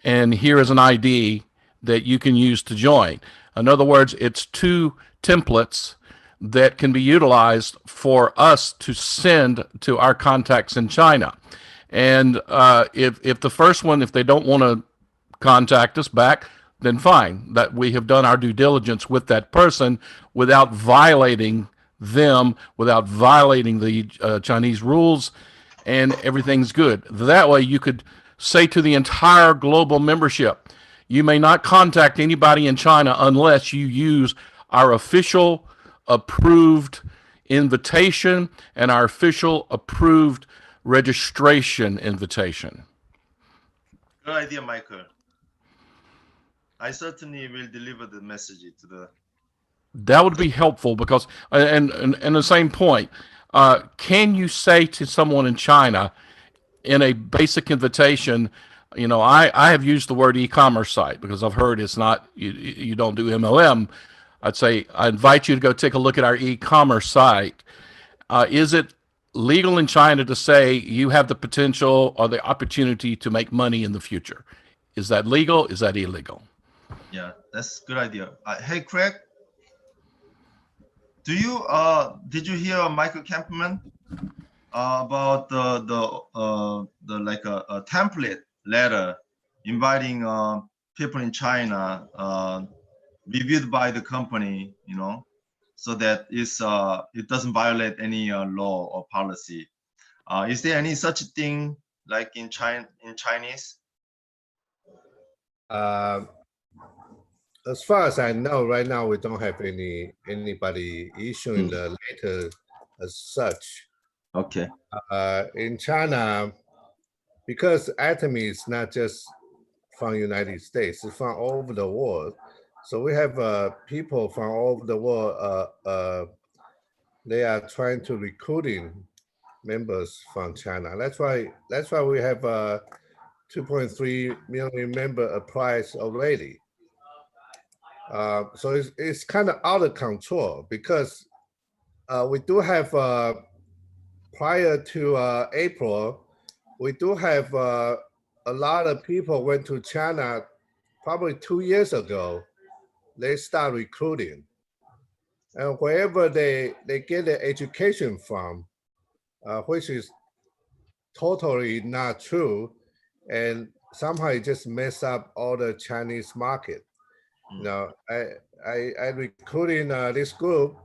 And here is an ID that you can use to join. In other words, it's two templates that can be utilized for us to send to our contacts in China. And if the first one, if they don't want to contact us back, then fine, that we have done our due diligence with that person without violating them, without violating the Chinese rules, and everything's good. That way you could say to the entire global membership, you may not contact anybody in China unless you use our official approved invitation and our official approved registration invitation. Good idea, Michael. I certainly will deliver the message to the. That would be helpful because, and the same point, can you say to someone in China in a basic invitation, you know, I have used the word e-commerce site because I've heard it's not, you don't do MLM. I'd say, I invite you to go take a look at our e-commerce site. Is it legal in China to say you have the potential or the opportunity to make money in the future? Is that legal? Is that illegal? Yeah, that's a good idea. Hey, Craig, do you did you hear Michael Campman about the like a template letter inviting people in China reviewed by the company, you know, so that it doesn't violate any law or policy. Is there any such thing like in Chinese? As far as I know, right now we don't have anybody issuing the letter as such. Okay. In China, because Atomy is not just from United States, it's from all over the world. So we have people from all over the world. They are trying to recruiting members from China. That's why we have 2.3 million member applies already. So it's kind of out of control because we do have prior to April, we do have a lot of people went to China probably 2 years ago. They start recruiting, and wherever they get their education from, which is totally not true, and somehow it just mess up all the Chinese market. You know, I recruiting this group.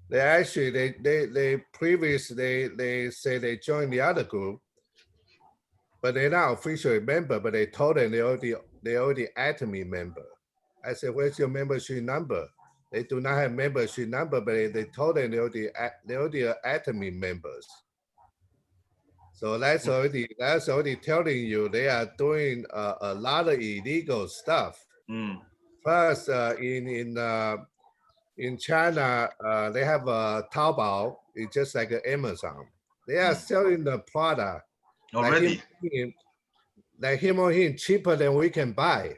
They actually they previously they say they joined the other group, but they're not officially member. But they told them they already Atomy member. I said, where's your membership number? They do not have membership number, but they told them they already Atomy members. So that's already telling you they are doing a lot of illegal stuff. Plus, in China, they have a Taobao. It's just like Amazon. They are selling the product already, like him or him cheaper than we can buy.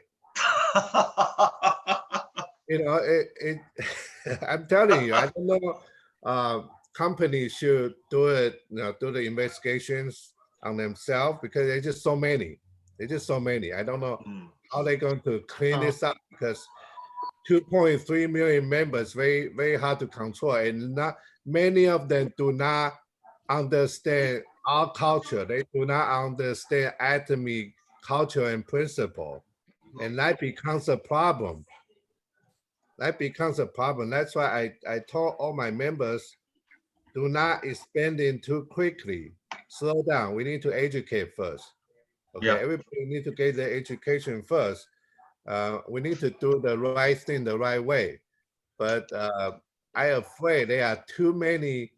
You know, I'm telling you, I don't know. Companies should do it. You know, do the investigations on themselves because there's just so many. There's just so many. I don't know how they're going to clean this up because 2.3 million members, very, very hard to control. And not many of them do not understand our culture. They do not understand Atomy culture and principle. And that becomes a problem. That becomes a problem. That's why I told all my members, do not expand in too quickly. Slow down. We need to educate first. Okay, everybody need to get their education first. We need to do the right thing the right way. But I'm afraid there are too many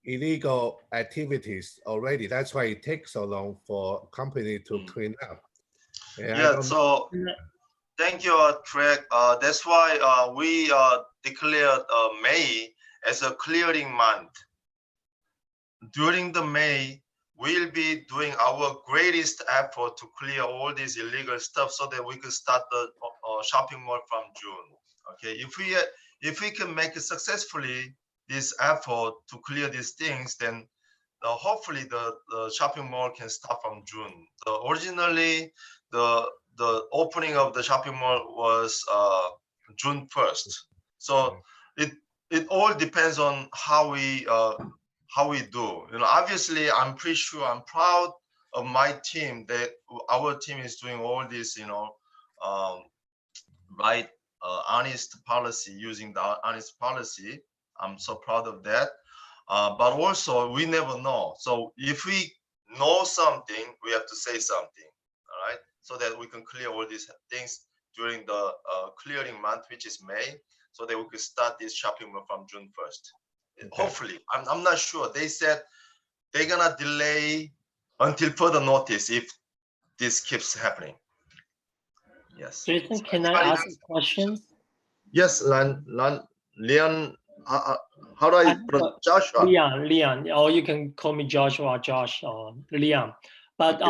illegal activities already. That's why it takes so long for company to clean up. And so thank you, Craig. That's why we declared May as a clearing month. During the May, we'll be doing our greatest effort to clear all this illegal stuff so that we could start the shopping mall from June. Okay, if we can make it successfully this effort to clear these things, then hopefully the shopping mall can start from June. Originally, the opening of the shopping mall was June 1st. So it all depends on how we do. You know, obviously, I'm pretty sure, I'm proud of my team, that our team is doing all this, right, honest policy, using the honest policy. I'm so proud of that. But also, we never know. So if we know something, we have to say something, all right? So that we can clear all these things during the clearing month, which is May, so that we could start this shopping mall from June 1st. Okay. Hopefully, I'm not sure. They said they're gonna delay until further notice if this keeps happening. Yes. Jason, can I ask a question? Yes, Leon, how do I pronounce Joshua? Leon, or you can call me Joshua, Josh, or Leon. But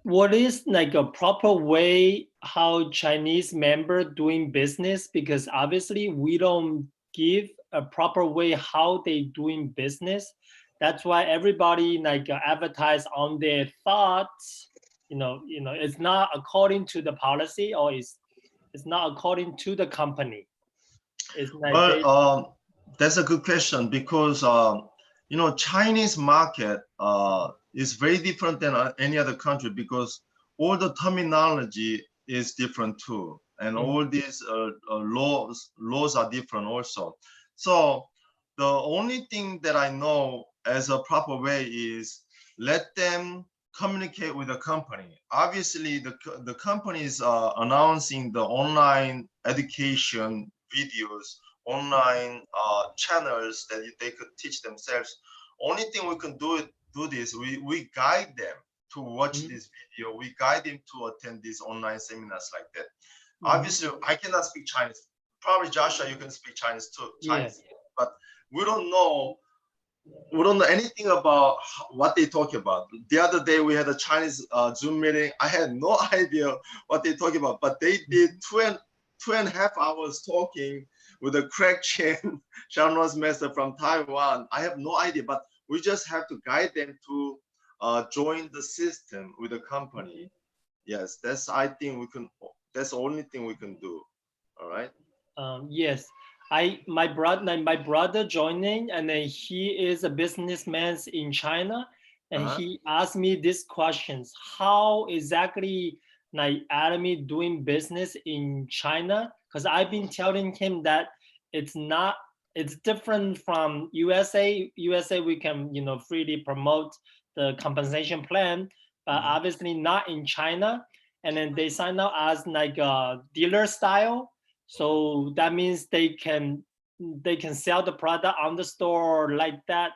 what is like a proper way how Chinese member doing business? Because obviously we don't give a proper way how they doing business. That's why everybody like advertise on their thoughts. It's not according to the policy, or it's not according to the company. It's like that's a good question, because Chinese market is very different than any other country, because all the terminology is different too, and all these laws are different also. So the only thing that I know as a proper way is let them communicate with the company. Obviously, the company is announcing the online education videos, online channels that they could teach themselves. Only thing we can do this, we guide them to watch this video. We guide them to attend these online seminars like that. Obviously, I cannot speak Chinese. Probably Joshua, you can speak Chinese too. Chinese, but we don't know anything about what they talk about. The other day we had a Chinese Zoom meeting. I had no idea what they talking about, but they did two and a half hours talking with a crack chain Sharon's master from Taiwan. I have no idea, but we just have to guide them to join the system with the company. Yes, that's the only thing we can do. All right. Yes. My brother joining, and then he is a businessman in China, and he asked me these questions: how exactly like Atomy doing business in China? Because I've been telling him that it's different from USA. USA we can freely promote the compensation plan, but obviously not in China. And then they sign up as like a dealer style. So that means they can sell the product on the store like that,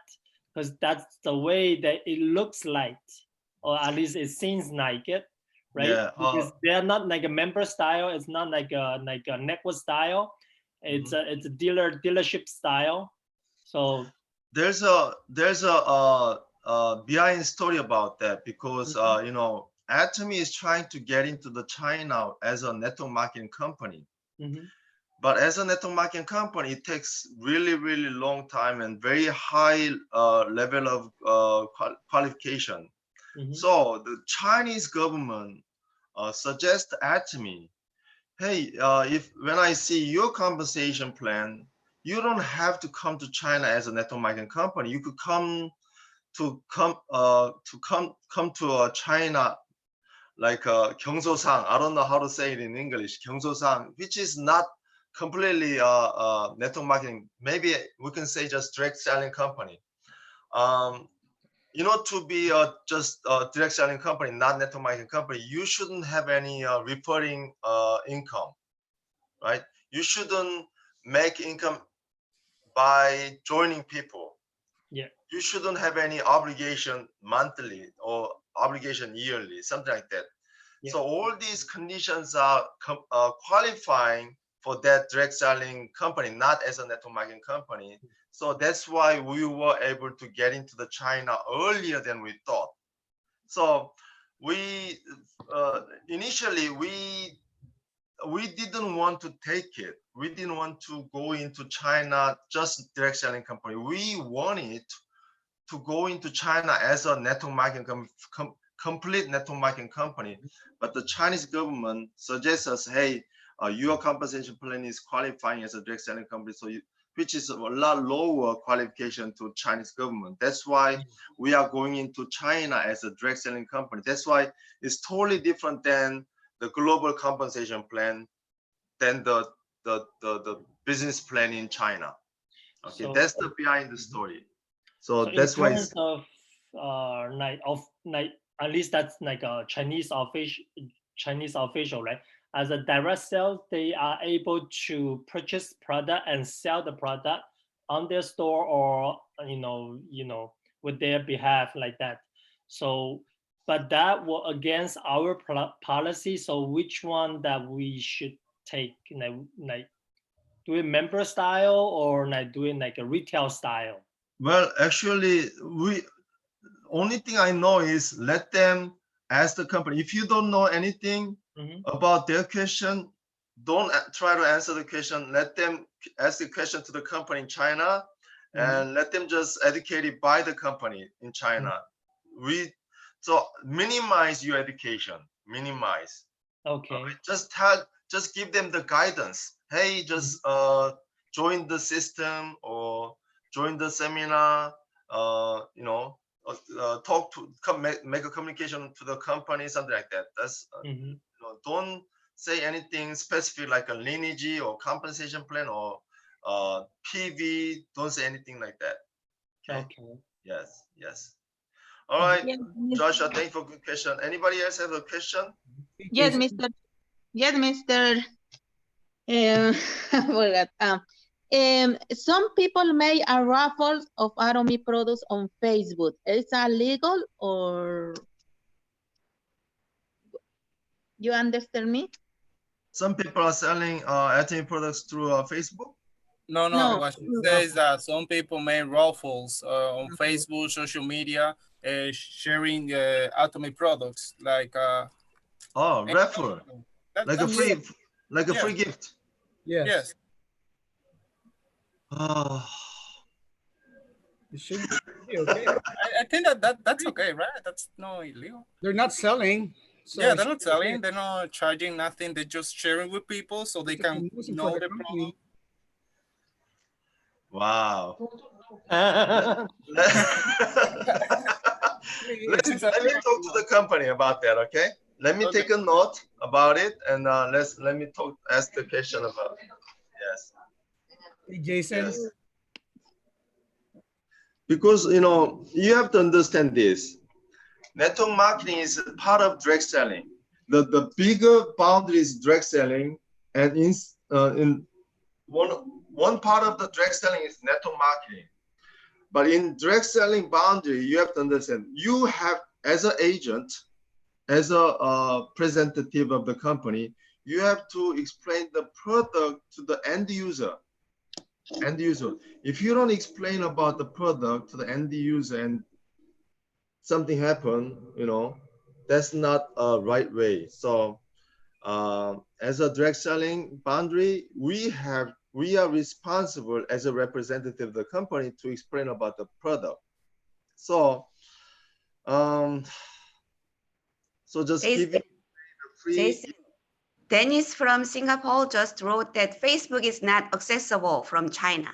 because that's the way that it looks like, or at least it seems like it, right? Yeah, because they're not like a member style. It's not like a network style. It's a dealership style. So there's a behind story about that, because Atomy is trying to get into the China as a network marketing company. But as a network marketing company, it takes really, really long time and very high level of qualification. So the Chinese government suggests Atomy, hey, when I see your compensation plan, you don't have to come to China as a network marketing company. You could come to China like 경소상. I don't know how to say it in English. 경소상, which is not completely network marketing. Maybe we can say just direct selling company. To be just a direct selling company, not network marketing company, you shouldn't have any referring income, right? You shouldn't make income by joining people. Yeah. You shouldn't have any obligation monthly or obligation yearly, something like that. Yeah. So all these conditions are qualifying for that direct selling company, not as a network marketing company. So that's why we were able to get into the China earlier than we thought. So we initially we didn't want to take it. We didn't want to go into China just direct selling company. We wanted to go into China as a network marketing complete network marketing company, but the Chinese government suggests us, hey, your compensation plan is qualifying as a direct selling company, so which is a lot lower qualification to Chinese government. That's why we are going into China as a direct selling company. That's why it's totally different than the global compensation plan, than the business plan in China. Okay, So, that's the behind the story. So in that's why terms it's, of at least that's like a Chinese official, right? As a direct sale, they are able to purchase product and sell the product on their store, or with their behalf, like that. So, but that will against our policy. So which one that we should take? Like do it member style, or like doing like a retail style? well, actually, only thing I know is let them ask the company. If you don't know anything about their question, don't try to answer the question. Let them ask the question to the company in China, and let them just educate it by the company in China. So minimize your education. Minimize. Okay. Just give them the guidance. Hey, just join the system or join the seminar. Make a communication to the company, something like that. That's don't say anything specific like a lineage or compensation plan or PV. Don't say anything like that. Okay. Yes. All right, Joshua, thank you for good question. Anybody else have a question? Yes, Mr. I forgot. Some people make a raffle of Atomy products on Facebook. Is that legal, or you understand me? Some people are selling Atomy products through Facebook. No. What she says is that some people make raffles on Facebook, social media, sharing Atomy products like. Raffle, like a free gift. Yes. Oh. It should be okay. I think that's okay, right? That's no illegal. They're not selling. So yeah, they're not selling. They're not charging nothing. They're just sharing with people so they can know the product. Wow. let me talk to the company about that, okay? Let me take a note about it, and let me ask the question about it. Yes. Hey, Jason. Yes. Because you have to understand this. Network marketing is part of direct selling. The bigger boundary is direct selling, and in one part of the direct selling is network marketing. But in direct selling boundary, you have to understand, you have, as an agent, as a representative of the company, you have to explain the product to the end user. If you don't explain about the product to the end user and something happen, that's not a right way. So as a direct selling boundary, we are responsible as a representative of the company to explain about the product. So just give it free. Jason, Dennis from Singapore just wrote that Facebook is not accessible from China.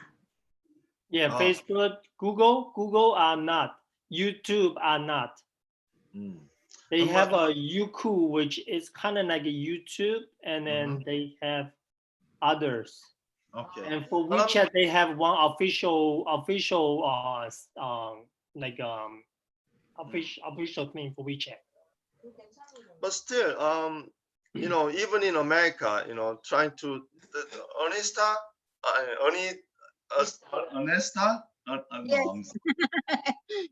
Yeah, Facebook, Google are not. YouTube are not. They have a Youku, which is kind of like a YouTube, and then they have others. Okay. And for WeChat, they have one official thing for WeChat. But still, even in America, trying to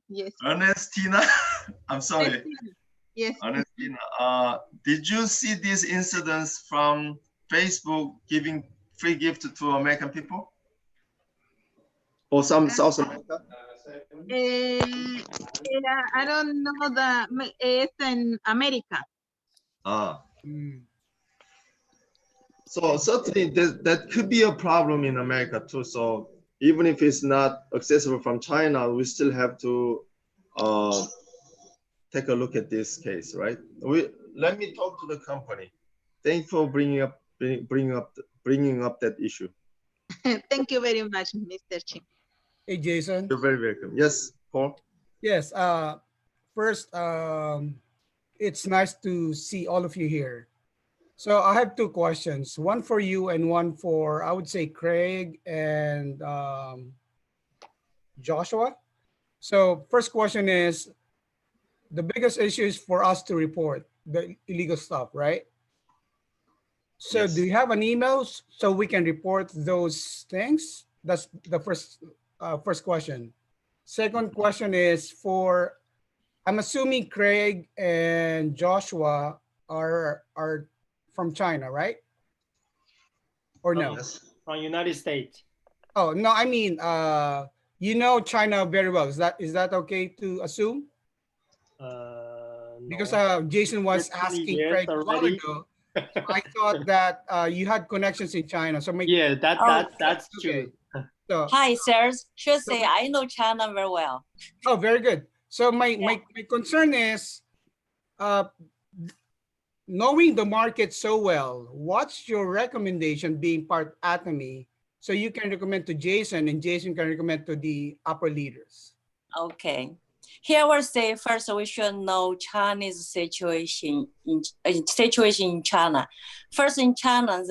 Yes. Ernestina, I'm sorry. Yes. Ernestina, did you see these incidents from Facebook giving free gift to American people? Or some South America? I don't know it's in America. So certainly that could be a problem in America too. So even if it's not accessible from China, we still have to take a look at this case, right? Let me talk to the company. Thanks for bringing up that issue. Thank you very much, Mr. Chin. Hey, Jason. You're very welcome. Yes, Paul. Yes. First, it's nice to see all of you here. So I have two questions, one for you and one for, I would say, Craig and Joshua. So first question is, the biggest issue is for us to report the illegal stuff, right? So Yes. do you have an email so we can report those things? That's the first question. Second question is for, I'm assuming Craig and Joshua are from China, right? Or no? Yes. From United States. Oh no, I mean, you know China very well. Is that okay to assume? Because Jason was asking Craig a while ago. So I thought that you had connections in China. So yeah, that's true. So, hi, sirs. Should say I know China very well. Oh, very good. So my concern is, knowing the market so well, what's your recommendation being part Atomy so you can recommend to Jason and Jason can recommend to the upper leaders? Okay. Here I will say first we should know Chinese situation in China. First in China,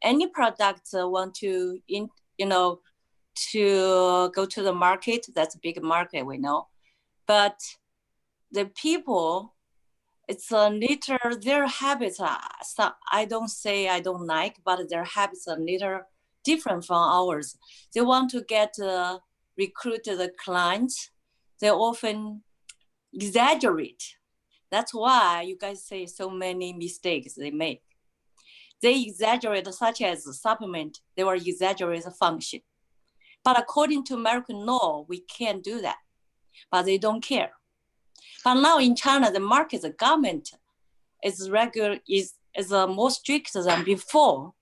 any product want to to go to the market, that's a big market, we know. But the people, it's a little, their habits are, I don't say I don't like, but their habits are little different from ours. They want to get recruit the clients. They often exaggerate. That's why you guys say so many mistakes they make. They exaggerate, such as supplement, they will exaggerate the function. But according to American law, we can't do that, but they don't care. But now in China, the market, the government is more strict than before.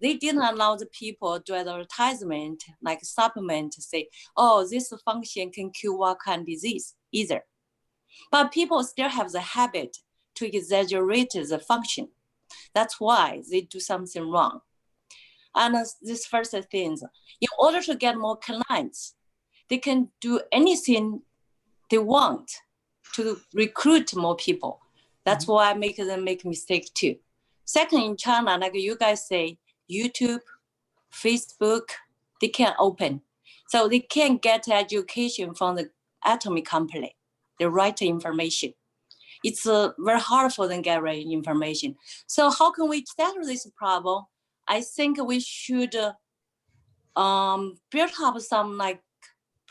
They didn't allow the people to advertisement like supplement to say, oh, this function can cure what kind of disease either. But people still have the habit to exaggerate the function. That's why they do something wrong. And this first things, in order to get more clients, they can do anything they want to recruit more people. That's why them make mistake too. Second, in China, like you guys say, YouTube, Facebook, they can open. So they can get education from the Atomy company, the right information. It's very hard for them to get right information. So how can we settle this problem? I think we should build up some like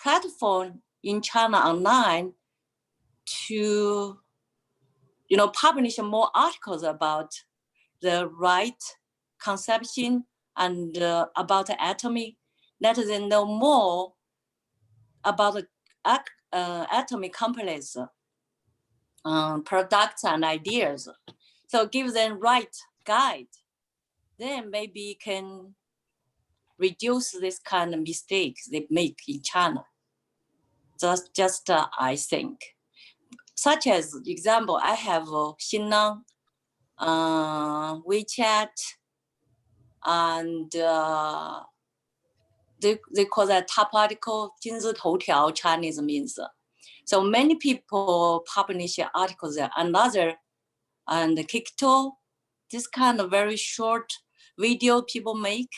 platform in China online to, publish more articles about the right conception and about the Atomy. Let them know more about the Atomy companies, products and ideas. So give them right guide. Then maybe can reduce this kind of mistakes they make in China. Just I think. Such as example, I have Xinlang, WeChat, and they call that top article, 金字头条, Chinese means. So many people publish articles there. Another, and Kikto, this kind of very short video people make.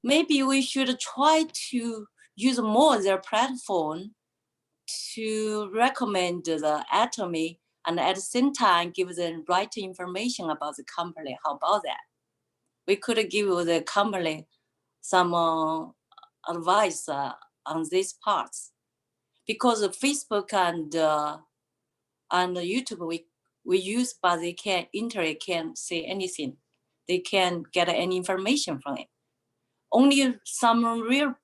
Maybe we should try to use more their platform to recommend the Atomy and at the same time give them right information about the company. How about that? We could give the company some advice on these parts, because of Facebook and YouTube we use, but they can't internet, can't say anything. They can't get any information from it. Only some real,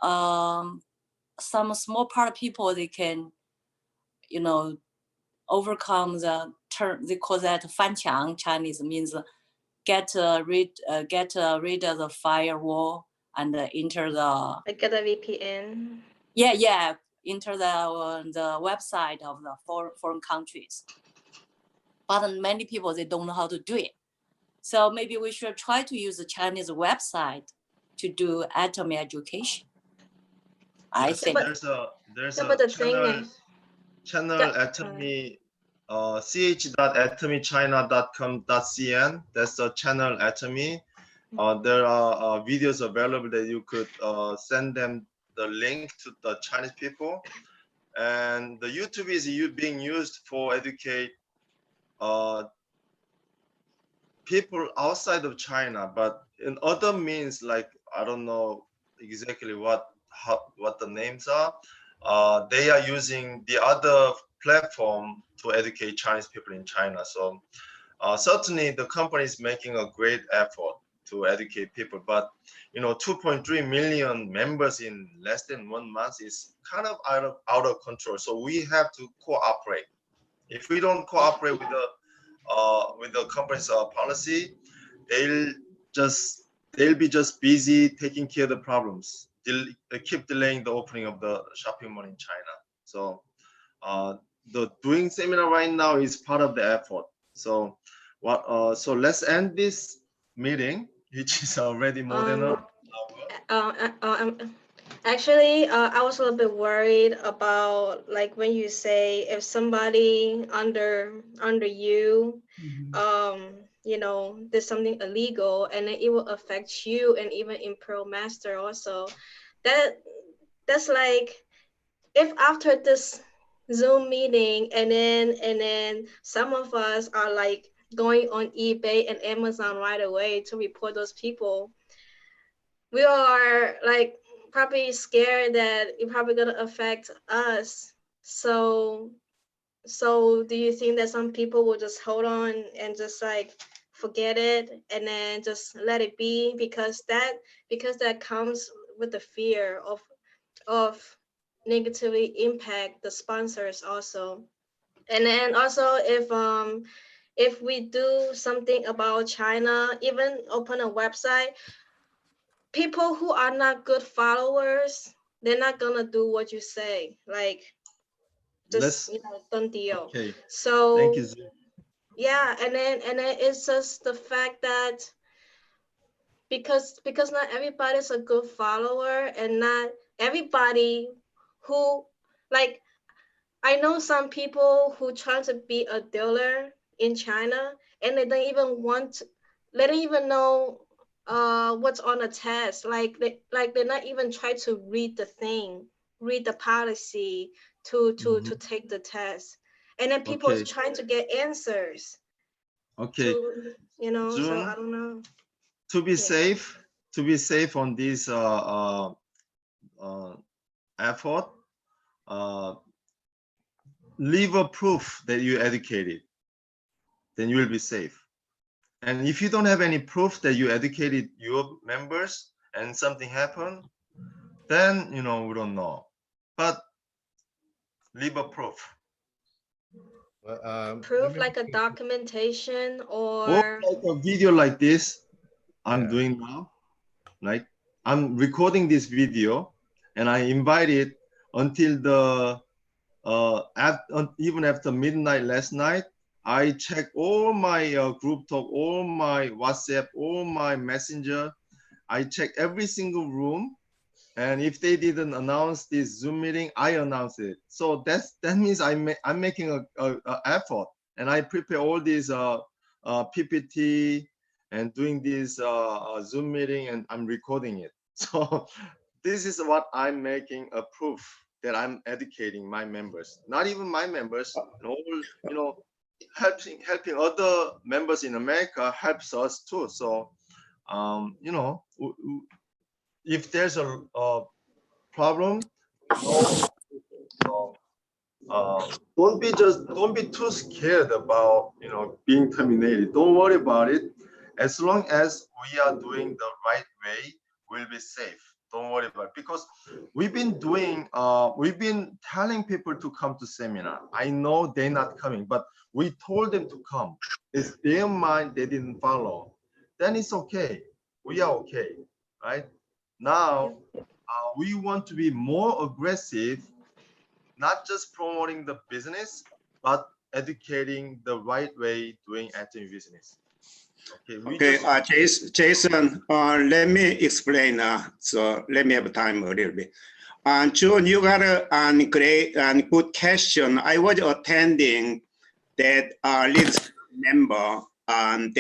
some small part of people, they can, overcome the term, they call that 翻墙, Chinese means get rid of the firewall and enter the... Like get a VPN. Yeah, enter the website of the foreign countries. But many people, they don't know how to do it. So maybe we should try to use the Chinese website to do Atomy education. I think there's a channel Atomy ch.atomychina.com.cn. That's the channel Atomy. There are videos available that you could send them the link to the Chinese people. And the YouTube is being used for educate people outside of China, but in other means, like I don't know exactly what the names are. They are using the other platform to educate Chinese people in China. So certainly the company is making a great effort to educate people, but 2.3 million members in less than 1 month is kind of out of control. So we have to cooperate. If we don't cooperate with the company's policy, they'll be just busy taking care of the problems. They'll keep delaying the opening of the shopping mall in China. So the doing seminar right now is part of the effort. So so let's end this meeting, which is already more than an hour. Actually, I was a little bit worried about like when you say if somebody under you, there's something illegal and then it will affect you and even in Pro Master also. That's like if after this Zoom meeting and then some of us are like going on eBay and Amazon right away to report those people, we are like probably scared that it's probably gonna affect us. So do you think that some people will just hold on and just like forget it and then just let it be because that comes with the fear of negatively impact the sponsors also. And then also if we do something about China, even open a website, people who are not good followers, they're not gonna do what you say. Like, just done deal. Okay. So thank you. yeah, and then it's just the fact that because not everybody's a good follower, and not everybody who like I know some people who try to be a dealer in China and they don't even know what's on the test. Like they're not even try to read the policy to take the test. And then people is trying to get answers. Okay. So I don't know. To be safe on this effort, leave a proof that you're educated, then you will be safe. And if you don't have any proof that you educated your members and something happened, then we don't know. But leave a proof. Proof like a documentation or like a video like this I'm doing now. Like I'm recording this video and I invited until the even after midnight last night. I checked all my group talk, all my WhatsApp, all my messenger. I checked every single room. And if they didn't announce this Zoom meeting, I announced it. So that means I'm making a effort, and I prepare all these PPT and doing this Zoom meeting, and I'm recording it. So this is what I'm making a proof that I'm educating my members. Not even my members, helping other members in America helps us too. So if there's a problem, don't be too scared about being terminated. Don't worry about it. As long as we are doing the right way, we'll be safe. Don't worry about it, because we've been telling people to come to seminar. I know they're not coming, but we told them to come. It's their mind they didn't follow. Then it's okay. We are okay, right? Now we want to be more aggressive, not just promoting the business, but educating the right way doing Atomy business. Okay, Jason, let me explain. So let me have time a little bit. June, you got a great and good question. I was attending that leadership member and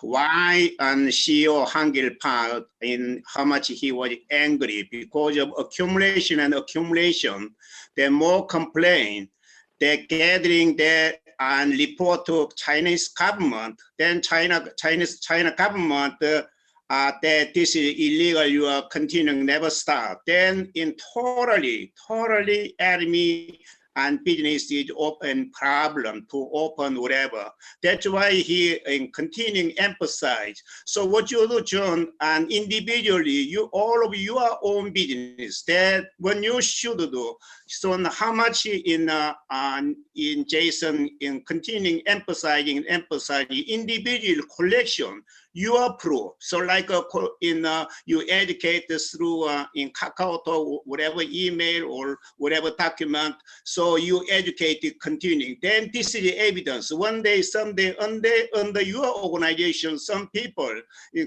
why and CEO Hangil Park in how much he was angry because of accumulation and accumulation. There more complaint. They're gathering there and report to Chinese government. Then China government that this is illegal. You are continuing, never stop. Then in totally enemy and business is open problem to open whatever. That's why he in continuing emphasize. So what you do, John, and individually, you all of your own business that when you should do. So how much in Jason in continuing emphasizing individual collection. You approve. So like you educate through in Kakao, whatever email or whatever document. So you educate it continuing. Then this is the evidence. One day, someday, under your organization, some people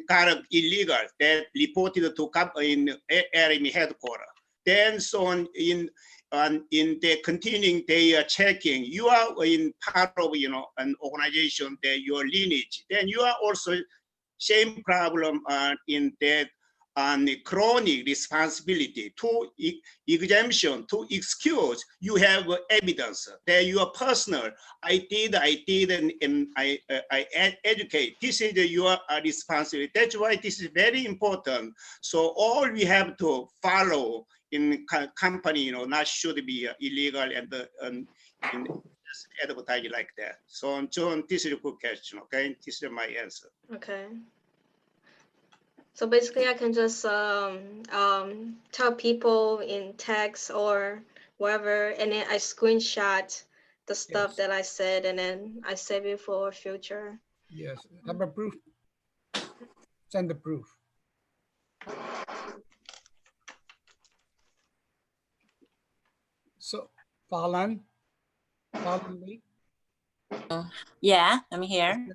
got illegal that reported to in Atomy headquarters. Then so on in the continuing, they are checking. You are in part of an organization that your lineage. Then you are also same problem in that the chronic responsibility to exemption, to excuse. You have evidence that you are personal. I did, and I educate. This is your responsibility. That's why this is very important. So all we have to follow in company, not should be illegal and advertising like that. So John, this is a good question. Okay, this is my answer. Okay. So basically, I can just tell people in text or wherever, and then I screenshot the stuff that I said, and then I save it for future. Yes, have a proof. Send the proof. So, Falan Lee? Yeah, I'm here.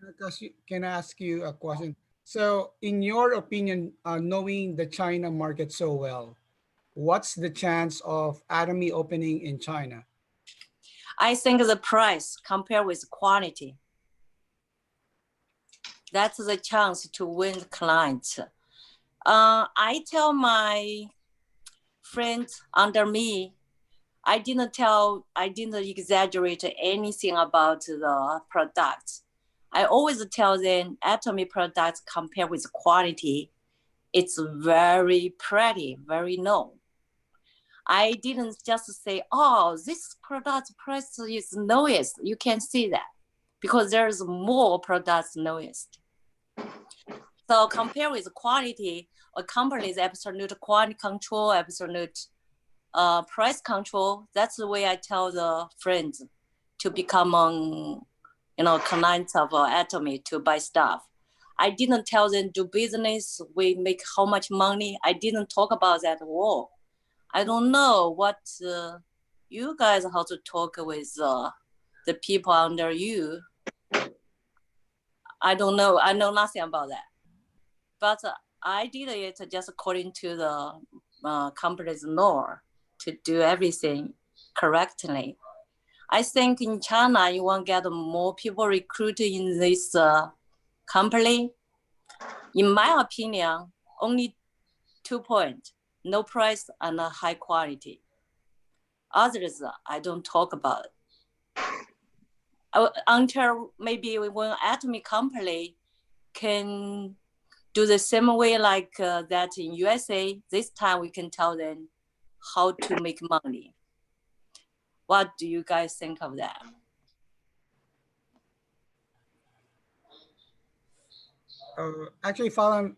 Can I ask you a question? So, in your opinion, knowing the China market so well, what's the chance of Atomy opening in China? I think the price compared with quality. That's the chance to win clients. I tell my friends under me, I didn't exaggerate anything about the products. I always tell them Atomy products compared with quality, it's very pretty, very known. I didn't just say, oh, this product price is lowest. You can see that because there's more products lowest. So compare with quality, a company's absolute quality control, absolute price control. That's the way I tell the friends to become, clients of Atomy to buy stuff. I didn't tell them do business, we make how much money. I didn't talk about that at all. I don't know what you guys how to talk with the people under you. I don't know. I know nothing about that. But I did it just according to the company's law to do everything correctly. I think in China, you want to get more people recruited in this company. In my opinion, only 2 points, no price and high quality. Others, I don't talk about it. Until maybe when Atomy company can do the same way like that in USA, this time we can tell them how to make money. What do you guys think of that? Actually, Falan,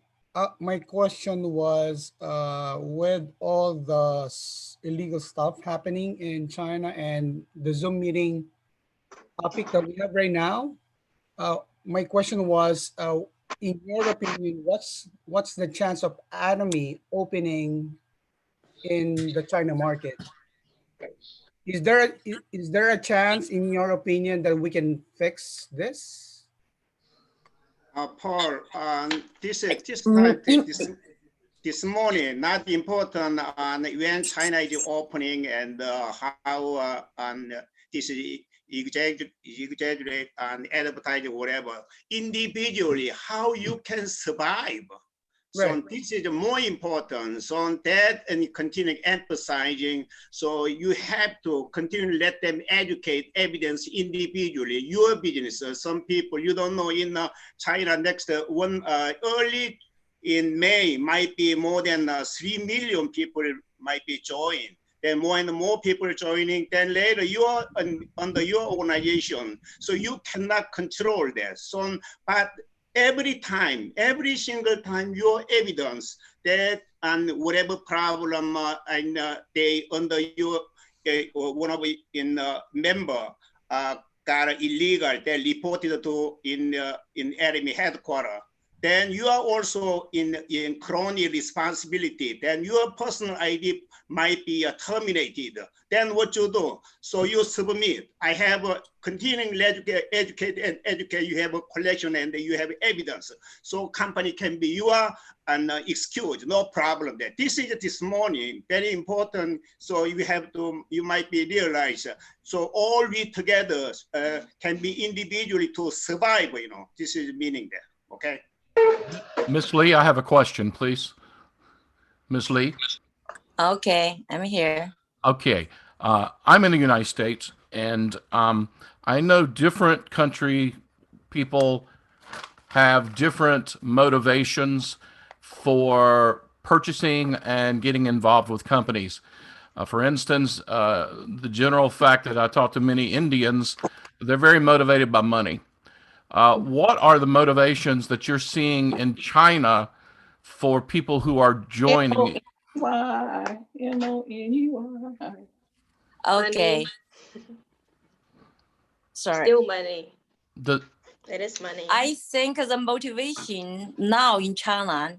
my question was with all the illegal stuff happening in China and the Zoom meeting topic that we have right now, my question was, in your opinion, what's the chance of Atomy opening in the China market? Is there a chance, in your opinion, that we can fix this? Paul, this morning, not important on when China is opening and how this is exaggerate and advertise whatever. Individually, how you can survive. So this is more important. So that and continue emphasizing. So you have to continue to let them educate evidence individually. Your business. Some people you don't know in China next early in May might be more than 3 million people might be joined. Then more and more people joining. Then later you are under your organization, so you cannot control that. So, but every time, every single time, your evidence that and whatever problem and they under your one of in member got illegal, they reported to in Atomy headquarters. Then you are also in chronic responsibility. Then your personal ID might be terminated. Then what you do? So you submit. I have a continuing educate and educate. You have a collection and you have evidence. So company can be your an excuse, no problem there. This is this morning, very important. So you have to, you might be realized. So all we together can be individually to survive, you know, this is meaning there, okay? Miss Lee, I have a question, please. Miss Lee. Okay, I'm here. Okay, I'm in the United States, and I know different country people have different motivations for purchasing and getting involved with companies. For instance, the general fact that I talk to many Indians, they're very motivated by money. What are the motivations that you're seeing in China for people who are joining? Okay. Sorry. Still money. It is money. I think the motivation now in China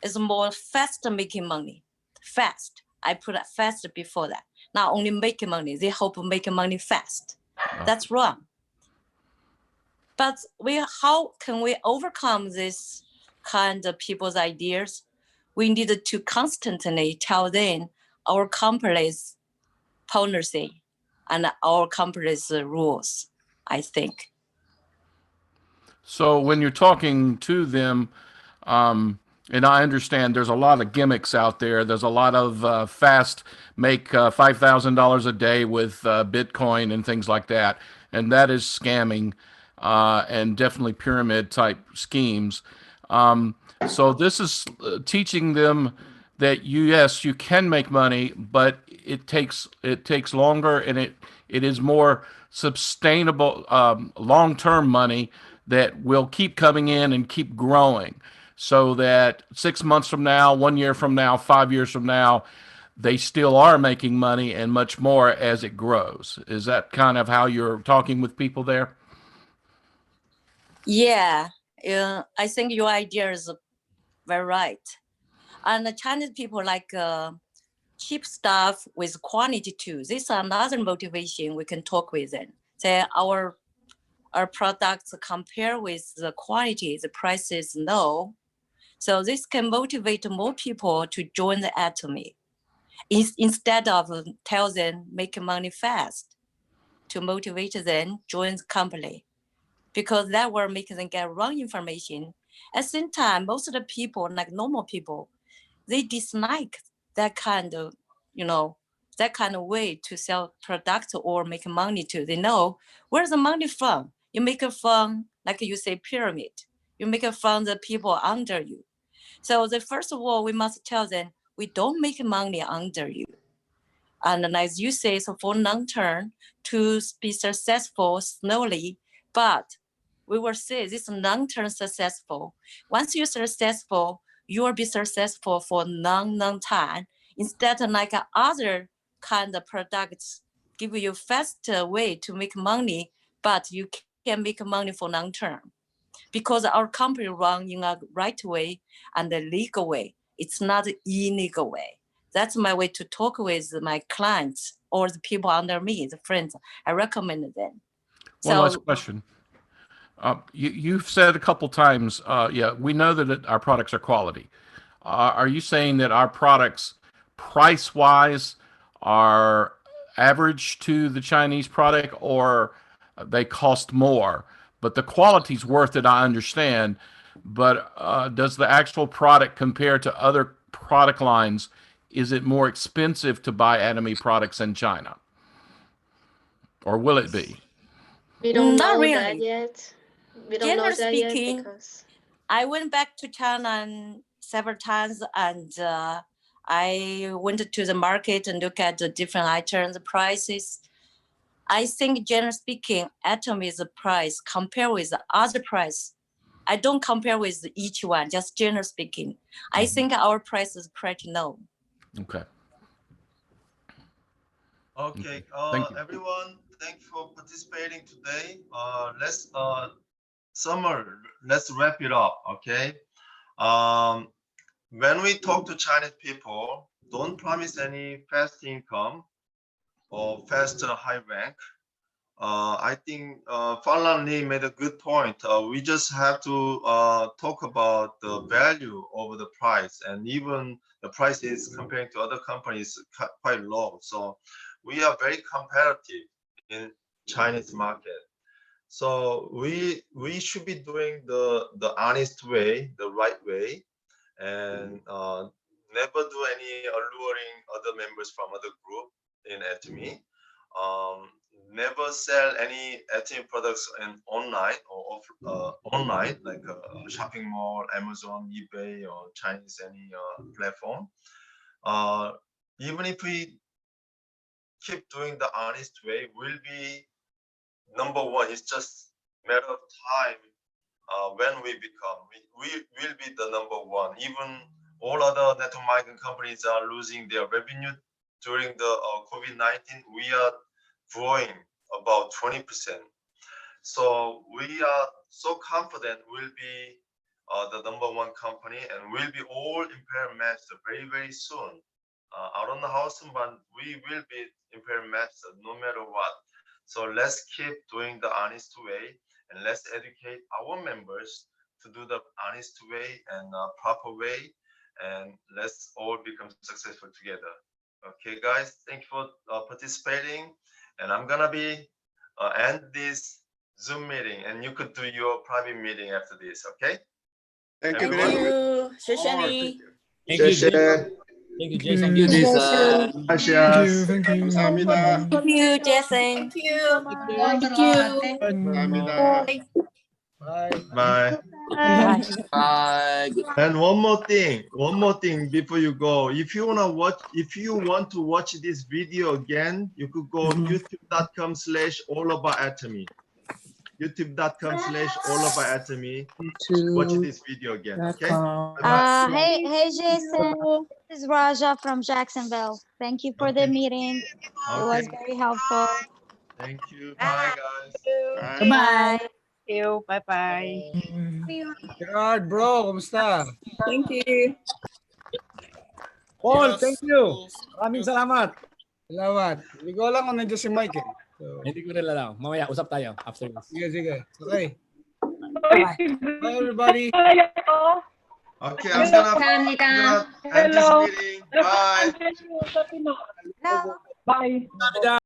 is more fast making money. Fast. I put that fast before that. Not only making money, they hope making money fast. That's wrong. But how can we overcome this kind of people's ideas? We needed to constantly tell them our company's policy and our company's rules, I think. So when you're talking to them, and I understand there's a lot of gimmicks out there. There's a lot of fast make $5,000 a day with Bitcoin and things like that. And that is scamming and definitely pyramid type schemes. So this is teaching them that yes, you can make money, but it takes longer, and it is more sustainable, long-term money that will keep coming in and keep growing, so that 6 months from now, 1 year from now, 5 years from now, they still are making money and much more as it grows. Is that kind of how you're talking with people there? Yeah, I think your idea is very right. And the Chinese people like cheap stuff with quality too. This is another motivation we can talk with them. Say our products compare with the quality, the price is low. So this can motivate more people to join the Atomy. Instead of tell them make money fast, to motivate them join the company, because that will make them get wrong information. At the same time, most of the people, like normal people, they dislike that kind of, that kind of way to sell products or make money too. They know where's the money from. You make it from, like you say, pyramid. You make it from the people under you. So first of all, we must tell them, we don't make money under you. And as you say, so for long term, to be successful slowly, but we will say this long-term successful. Once you're successful, you will be successful for long time. Instead of like other kind of products give you faster way to make money, but you can make money for long term. Because our company run in a right way and a legal way. It's not an illegal way. That's my way to talk with my clients or the people under me, the friends. I recommend them. One last question. You've said a couple times, yeah, we know that our products are quality. Are you saying that our products, price-wise, are average to the Chinese product, or they cost more? But the quality's worth it, I understand. But does the actual product compare to other product lines? Is it more expensive to buy Atomy products in China? Or will it be? We don't Not know really. that yet. We don't know Generally that yet speaking, because I went back to China several times, and I went to the market and look at the different items, prices. I think, generally speaking, Atomy's price compare with the other price. I don't compare with each one, just generally speaking. I think our price is pretty low. Okay. Okay, Thank you. everyone, thank you for participating today. Let's wrap it up, okay? When we talk to Chinese people, don't promise any fast income or fast high rank. I think Falan Lee made a good point. We just have to talk about the value over the price, and even the price is comparing to other companies quite low. So we are very competitive in Chinese market. So we should be doing the honest way, the right way, and never do any alluring other members from other group in Atomy. Never sell any Atomy products online or online, like a shopping mall, Amazon, eBay, or Chinese any platform. Even if we keep doing the honest way, we'll be number one. It's just a matter of time when we will be the number one. Even all other network marketing companies are losing their revenue during the COVID-19. We are growing about 20%. So we are so confident we'll be the number one company, and we'll be all Imperial Master very, very soon. I don't know how soon, but we will be Imperial Master no matter what. So let's keep doing the honest way, and let's educate our members to do the honest way and proper way, and let's all become successful together. Okay, guys, thank you for participating, and I'm gonna be end this Zoom meeting, and you could do your private meeting after this. Okay? Thank you Everyone? very much. 谢谢你。 Thank you, Jason. Thank you, Jason. Thank you, Jason. Gracias. Thank you. 감사합니다. Thank you, Jason. Thank you. Thank you. 감사합니다. Bye. Bye. Bye. Bye. And one more thing before you go. If you want to watch this video again, you could go youtube.com/allaboutatomy. youtube.com/allaboutatomy. Watch this video again. Okay. Hey Jason, this is Raja from Jacksonville. Thank you for the meeting. It was very helpful. Thank you. Bye, guys. Bye. Thank you. Bye-bye. Gerard, bro, kumusta? Thank you. Paul, thank you. Maraming salamat. Salamat. Hindi ko alam kung nandiyan si Mike eh. So, Hindi ko rin alam. Mamaya, usap tayo after this. sige. Okay. Bye, everybody. Okay, I'm gonna end this meeting. Bye. Hello. Bye.